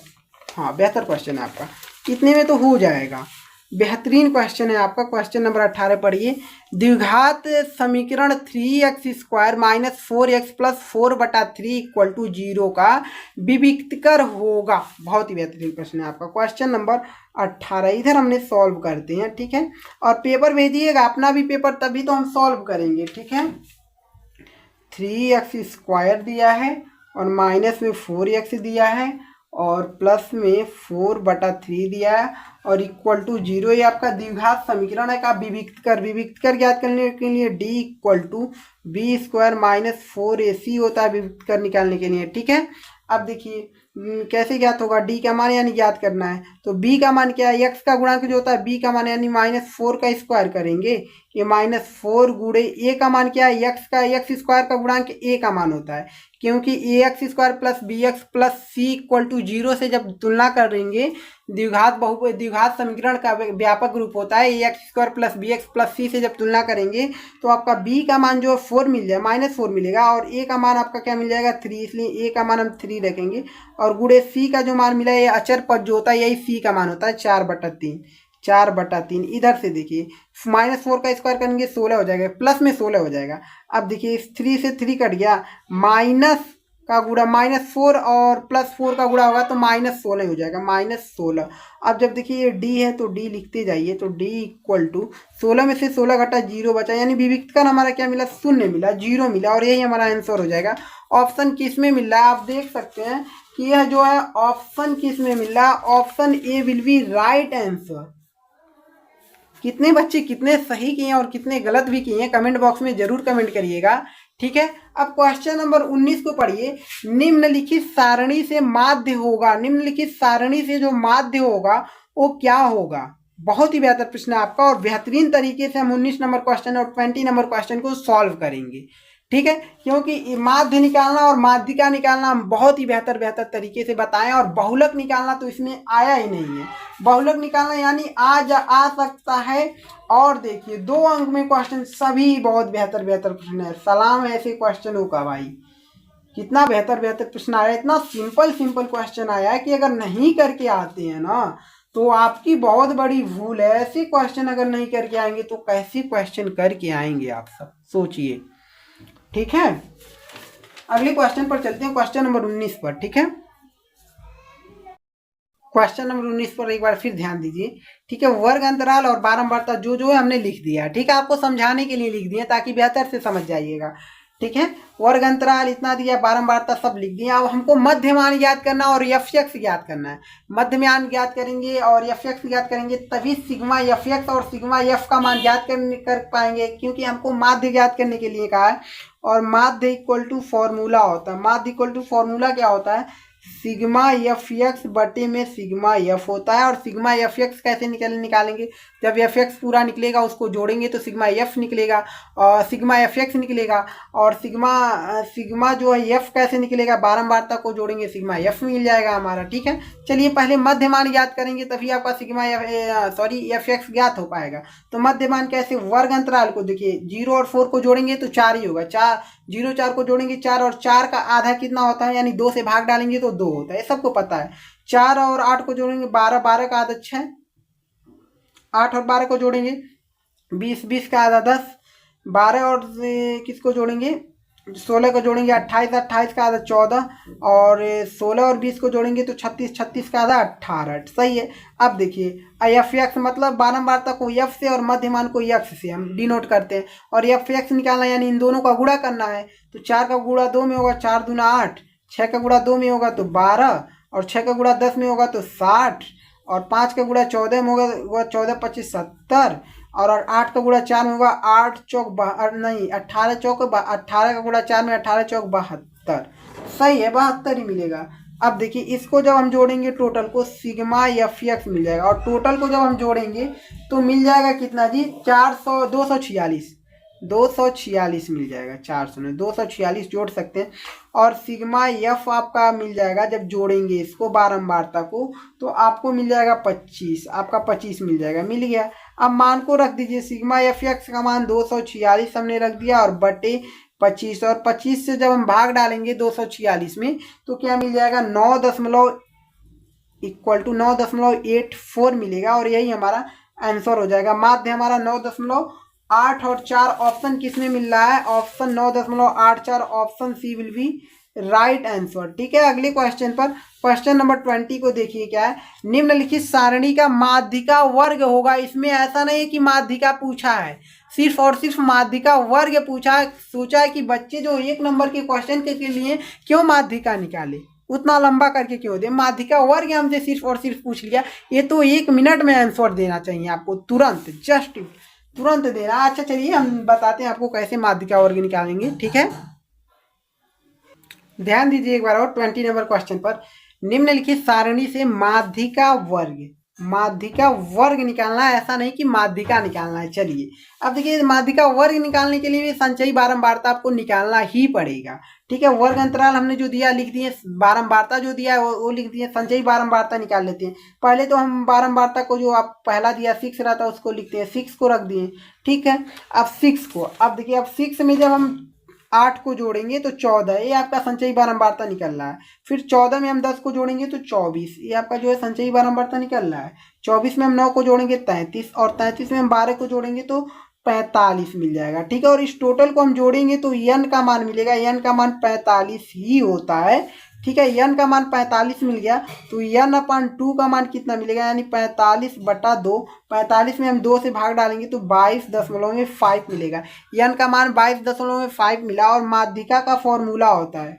हाँ बेहतर क्वेश्चन है आपका, कितने में तो हो जाएगा, बेहतरीन क्वेश्चन है आपका। क्वेश्चन नंबर 18 पढ़िए। द्विघात समीकरण 3x² - 4x + 4/3 = 0 का विविक्तकर होगा। बहुत ही बेहतरीन क्वेश्चन है आपका, क्वेश्चन नंबर 18 इधर हमने सॉल्व करते हैं, ठीक है। और पेपर भेजिएगा अपना भी पेपर, तभी तो हम सॉल्व करेंगे, ठीक है। 3x² दिया है और माइनस में 4x दिया है और प्लस में 4/3 दिया है और = 0, ये आपका द्विघात समीकरण है का विविक्तकर ज्ञात करने के लिए d = b² - 4ac होता है विविक्तकर निकालने के लिए, ठीक है। अब देखिए कैसे ज्ञात होगा, d का मान यानी ज्ञात करना है, तो b का मान क्या है, x का गुणांक जो होता है b का मान यानी -4 का स्क्वायर करेंगे, ये -4 गुणे a का मान क्या है, x² का गुणांक a का मान होता है, क्योंकि ax² + bx + c = 0 से जब तुलना करेंगे, द्विघात समीकरण का व्यापक रूप होता है ax² + bx + c से जब तुलना करेंगे तो आपका b का मान जो 4 मिल जाए, -4 मिलेगा और a का मान आपका क्या मिल जाएगा 3, इसलिए a का मान हम 3 रखेंगे और गुणे c का जो मान मिला है, ये अचर पद जो होता है यही c का मान होता है 4/3। इधर से देखिए -4 का स्क्वायर करेंगे 16 हो जाएगा, प्लस में 16 हो जाएगा। अब देखिए इस 3 से 3 कट गया, माइनस का गुणा -4 और +4 का गुणा होगा तो -16 हो जाएगा, -16। अब जब देखिए ये d है तो d लिखते जाइए, तो d = 16 में से 16 घटा 0 बचा, यानी विविक्तकर हमारा क्या मिला, 0 मिला, 0 मिला और यही हमारा आंसर हो जाएगा। ऑप्शन किस में मिल रहा है, आप देख सकते हैं कि यह जो है ऑप्शन किस में मिल रहा है, option A will be right answer. कितने बच्चे कितने सही किए हैं और कितने गलत भी किए हैं कमेंट बॉक्स में जरूर कमेंट करिएगा, ठीक है। अब क्वेश्चन नंबर 19 को पढ़िए। निम्नलिखित सारणी से माध्य होगा, निम्नलिखित सारणी से जो माध्य होगा वो क्या होगा। बहुत ही बेहतर प्रश्न है आपका और बेहतरीन तरीके से हम 19 नंबर क्वेश्चन और 20 नंबर क्वेश्चन को सॉल्व करेंगे, ठीक है। क्योंकि माध्य निकालना और माध्यिका निकालना हम बहुत ही बेहतर तरीके से बताएं और बहुलक निकालना तो इसमें आया ही नहीं है। बहुलक निकालना यानी आ सकता है। और देखिए 2 अंक में क्वेश्चन सभी बहुत बेहतर प्रश्न है, सलाम ऐसे क्वेश्चनों का भाई, कितना बेहतर प्रश्न आया, इतना सिंपल क्वेश्चन आया है कि अगर नहीं करके आते हैं ना तो आपकी बहुत बड़ी भूल है। ऐसे क्वेश्चन अगर नहीं करके आएंगे तो कैसे क्वेश्चन करके आएंगे आप सब, सोचिए, ठीक है। अगले क्वेश्चन पर चलते हैं, क्वेश्चन नंबर 19 पर, ठीक है। क्वेश्चन नंबर 19 पर एक बार फिर ध्यान दीजिए, ठीक है। वर्ग अंतराल और बारंबारता जो है हमने लिख दिया, ठीक है, आपको समझाने के लिए लिख दिया ताकि बेहतर से समझ जाइएगा, ठीक है। वर्ग अंतराल इतना दिया, बारंबारता सब लिख दिया। अब हमको मध्यमान ज्ञात करना और एफ ज्ञात करना है। मध्यमान ज्ञात करेंगे और एफ ज्ञात करेंगे तभी सिग्मा एफ और सिग्मा एफ का मान ज्ञात कर पाएंगे, क्योंकि हमको माध्य ज्ञात करने के लिए कहा है और माध्य = फॉर्मूला होता है। माध्य = फॉर्मूला क्या होता है, सिग्मा एफ एक्स बटे में सिग्मा एफ होता है। और सिग्मा एफ एक्स कैसे निकालेंगे, जब एफ एक्स पूरा निकलेगा उसको जोड़ेंगे तो सिग्मा एफ निकलेगा और सिग्मा एफ एक्स निकलेगा। और सिग्मा जो है एफ कैसे निकलेगा, बारंबारता को जोड़ेंगे सिग्मा एफ मिल जाएगा हमारा। ठीक है, चलिए पहले मध्यमान याद करेंगे तभी आपका सिग्मा एफ एक्स ज्ञात हो पाएगा। तो मध्यमान कैसे, वर्ग अंतराल को देखिए 0 और 4 को जोड़ेंगे तो 4 ही होगा, 0 4 को जोड़ेंगे 4, और 4 का आधा कितना होता है, यानी 2 से भाग डालेंगे तो 2 होता है, सबको पता है। 4 और 8 को जोड़ेंगे 12, 12 का आधा 6, 8 और 12 को जोड़ेंगे 20, 20 का आधा 10, 12 और किसको जोड़ेंगे 16 को जोड़ेंगे 28, 28 का आधा 14, और 16 और 20 को जोड़ेंगे तो 36, 36 का आधा 18। सही है। अब देखिए एफ एक्स मतलब बारंबारता को एफ से और मध्यमान को एक्स से हम डिनोट करते हैं, और एफ एक्स निकालना यानी इन दोनों का गुणा करना है। तो 4 का गुणा 2 में होगा 4 दूना 8, 6 का गुणा 2 में होगा तो 12, और 6 का गुणा 10 में होगा तो 60, और 5 का गुणा 14 में होगा 14 25 70, और 8 का गुणा 4 में होगा 8 चौक नहीं 18 चौक 18 का गुणा 4 में 18 चौक 72। सही है, 72 ही मिलेगा। अब देखिए इसको जब हम जोड़ेंगे टोटल को सिग्मा एफ एक्स मिल जाएगा, और टोटल को जब हम जोड़ेंगे तो मिल जाएगा कितना जी 246 मिल जाएगा, 400 में 246 जोड़ सकते हैं। और सिग्मा एफ आपका मिल जाएगा जब जोड़ेंगे इसको बारंबारता को तो आपको मिल जाएगा 25, आपका 25 मिल जाएगा, मिल गया। अब मान को रख दीजिए, सिग्मा एफ एक्स का मान 246 हमने रख दिया और बटे 25, और 25 से जब हम भाग डालेंगे 246 में तो क्या मिल जाएगा 9.84 मिलेगा, और यही हमारा आंसर हो जाएगा। माध्य हमारा 9.8 और 4 ऑप्शन किस में मिल रहा है, option 9.84 option C will be right answer. ठीक है, अगले क्वेश्चन पर, क्वेश्चन नंबर 20 को देखिए क्या है। निम्नलिखित सारणी का माध्यिका वर्ग होगा। इसमें ऐसा नहीं है कि माध्यिका पूछा है, सिर्फ और सिर्फ माध्यिका वर्ग पूछा है। सोचा है कि बच्चे जो 1 नंबर के क्वेश्चन के लिए क्यों माध्यिका निकाले, उतना लंबा करके क्यों दे, माध्यिका वर्ग हमसे सिर्फ और सिर्फ पूछ लिया। ये तो 1 मिनट में आंसर देना चाहिए आपको, तुरंत, जस्ट तुरंत देना। अच्छा चलिए हम बताते हैं आपको कैसे माध्यिका वर्ग निकालेंगे। ठीक है, ध्यान दीजिए एक बार और 20 नंबर क्वेश्चन पर। निम्नलिखित सारणी से माध्यिका वर्ग निकालना है, ऐसा नहीं कि माध्यिका निकालना है। चलिए अब देखिए माध्यिका वर्ग निकालने के लिए भी संचयी बारंबारता आपको निकालना ही पड़ेगा। ठीक है, वर्ग अंतराल हमने जो दिया लिख दिए, बारंबारता जो दिया है वो लिख दिए, संचयी बारंबारता निकाल लेते हैं। पहले तो हम बारंबारता को जो आप पहला दिया 6 रहता है उसको लिखते हैं, 6 को रख दिए। ठीक है, अब 6 को, अब देखिए अब 6 में जब हम 8 को जोड़ेंगे तो 14, ये आपका संचयी बारंबारता निकल रहा है। फिर 14 में हम 10 को जोड़ेंगे तो 24, ये आपका जो है संचयी बारंबारता निकल रहा है। 24 में हम 9 को जोड़ेंगे 33, और 33 में हम 12 को जोड़ेंगे तो 45 मिल जाएगा। ठीक है, और इस टोटल को हम जोड़ेंगे तो n का मान मिलेगा, n का मान 45 ही होता है। ठीक है, n का मान 45 मिल गया तो n/2 का मान कितना मिलेगा, यानी 45/2। 45 में हम 2 से भाग डालेंगे तो 22.5 मिलेगा। n का मान 22.5 मिला। और माध्यिका का फॉर्मूला होता है,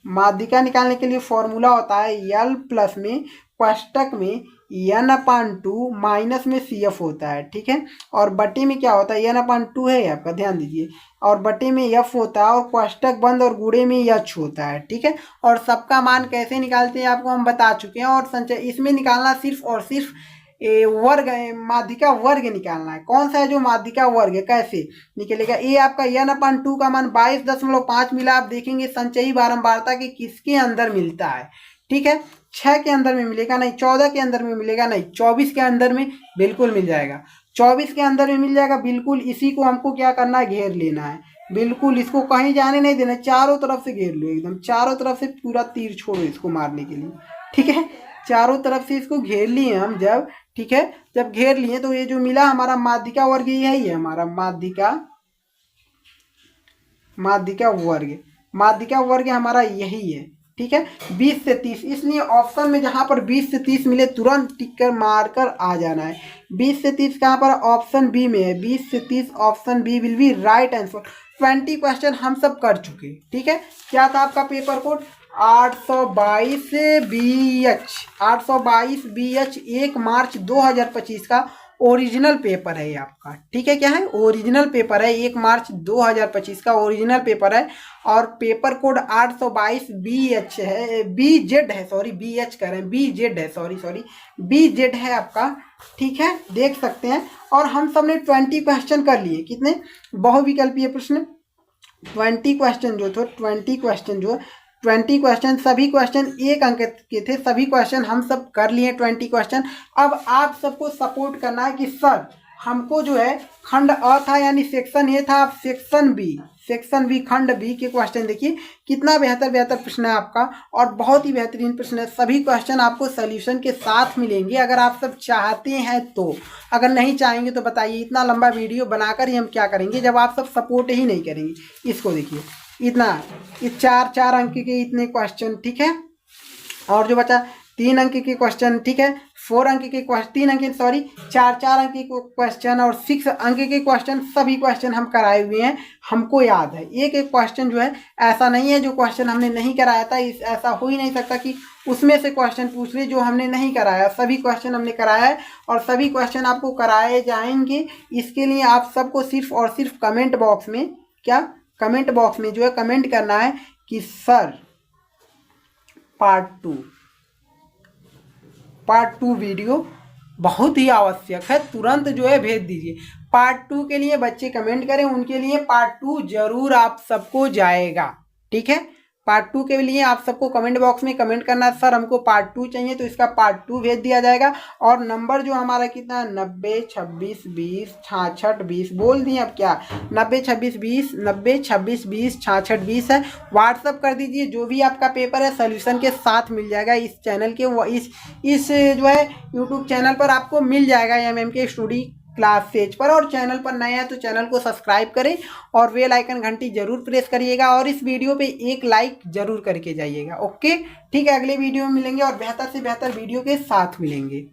माध्यिका निकालने के लिए फॉर्मूला होता है l प्लस में कोष्टक में n/2 माइनस में CF होता है। ठीक है, और बटे में क्या होता है, n/2 है आपका, ध्यान दीजिए, और बटे में F होता है, और कोष्टक बंद और गुणे में H होता है। ठीक है, और सबका मान कैसे निकालते हैं आपको हम बता चुके हैं। और संचय इसमें निकालना सिर्फ और सिर्फ वर्ग, माध्यिका वर्ग निकालना है। कौन सा है जो माध्यिका वर्ग है, कैसे निकलेगा। ये आपका n/2 का मान 22.5 मिला। आप देखेंगे संचयी बारंबारता के किसके अंदर मिलता है। ठीक है, 6 के अंदर में मिलेगा नहीं, 14 के अंदर में मिलेगा नहीं, 24 के अंदर में बिल्कुल मिल जाएगा, 24 के अंदर में मिल जाएगा बिल्कुल। इसी को हमको क्या करना है, घेर लेना है बिल्कुल, इसको कहीं जाने नहीं देना, चारों तरफ से घेर लो, एकदम चारों तरफ से पूरा तीर छोड़ो इसको मारने के लिए। ठीक है, चारों तरफ से इसको घेर लिए हम जब, ठीक है, जब घेर लिए तो ये जो मिला हमारा माध्यिका वर्ग, यही है हमारा माध्यिका वर्ग हमारा यही है। ठीक है, 20 से 30, इसलिए ऑप्शन में जहां पर 20 से 30 मिले तुरंत टिक कर मार कर आ जाना है। 20 से 30 कहां पर, ऑप्शन बी में है, 20 से 30 option B will be right answer. 20 question हम सब कर चुके। ठीक है, क्या था आपका पेपर कोड 822 BH 1 मार्च 2025 का ओरिजिनल पेपर है ये आपका, ठीक है। क्या है? ओरिजिनल पेपर है, 1 मार्च 2025 का ओरिजिनल पेपर है और पेपर कोड 822 BH है, BZ है, सॉरी BH कह रहे हैं, BZ है, सॉरी BZ है आपका, ठीक है, देख सकते हैं। और हम सब ने 20 क्वेश्चन कर लिए, कितने? बहुविकल्पीय प्रश्न 20 क्वेश्चन जो थे, 20 क्वेश्चन, सभी क्वेश्चन 1 अंक के थे, सभी क्वेश्चन हम सब कर लिए 20 क्वेश्चन। अब आप सबको सपोर्ट करना है कि सर हमको जो है खंड अ था यानी सेक्शन ए था, आप सेक्शन बी खंड बी के क्वेश्चन देखिए, कितना बेहतर प्रश्न है आपका और बहुत ही बेहतरीन प्रश्न है। सभी क्वेश्चन आपको सोल्यूशन के साथ मिलेंगे अगर आप सब चाहते हैं तो। अगर नहीं चाहेंगे तो बताइए, इतना लंबा वीडियो बनाकर ही हम क्या करेंगे जब आप सब सपोर्ट ही नहीं करेंगे। इसको देखिए, इतना ये 4 अंक के इतने क्वेश्चन, ठीक है। और जो बचा 3 अंक के क्वेश्चन, ठीक है, 4 अंक के क्वेश्चन, 3 अंक सॉरी 4 अंक के क्वेश्चन और 6 अंक के क्वेश्चन, सभी क्वेश्चन हम कराए हुए हैं, हमको याद है। एक क्वेश्चन जो है ऐसा नहीं है जो क्वेश्चन हमने नहीं कराया था, ऐसा हो ही नहीं सकता कि उसमें से क्वेश्चन पूछ ले जो हमने नहीं कराया। सभी क्वेश्चन हमने कराया है और सभी क्वेश्चन आपको कराए जाएंगे। इसके लिए आप सबको सिर्फ और सिर्फ कमेंट बॉक्स में कमेंट बॉक्स में जो है कमेंट करना है कि सर पार्ट टू वीडियो बहुत ही आवश्यक है, तुरंत जो है भेज दीजिए। पार्ट 2 के लिए बच्चे कमेंट करें, उनके लिए पार्ट 2 जरूर आप सबको जाएगा, ठीक है। पार्ट 2 के लिए आप सबको कमेंट बॉक्स में कमेंट करना है, सर हमको पार्ट 2 चाहिए, तो इसका पार्ट 2 भेज दिया जाएगा। और नंबर जो हमारा कितना 90 26 20 66 20 बोल दिए, अब क्या 90 26 20 90 26 20 66 20 है। व्हाट्सअप कर दीजिए, जो भी आपका पेपर है सोल्यूशन के साथ मिल जाएगा इस चैनल के, इस जो है यूट्यूब चैनल पर आपको मिल जाएगा MMK स्टडी क्लास पेज पर। और चैनल पर नए हैं तो चैनल को सब्सक्राइब करें और बेल आइकन घंटी जरूर प्रेस करिएगा और इस वीडियो पे एक लाइक जरूर करके जाइएगा। ओके, ठीक है, अगले वीडियो में मिलेंगे और बेहतर से बेहतर वीडियो के साथ मिलेंगे।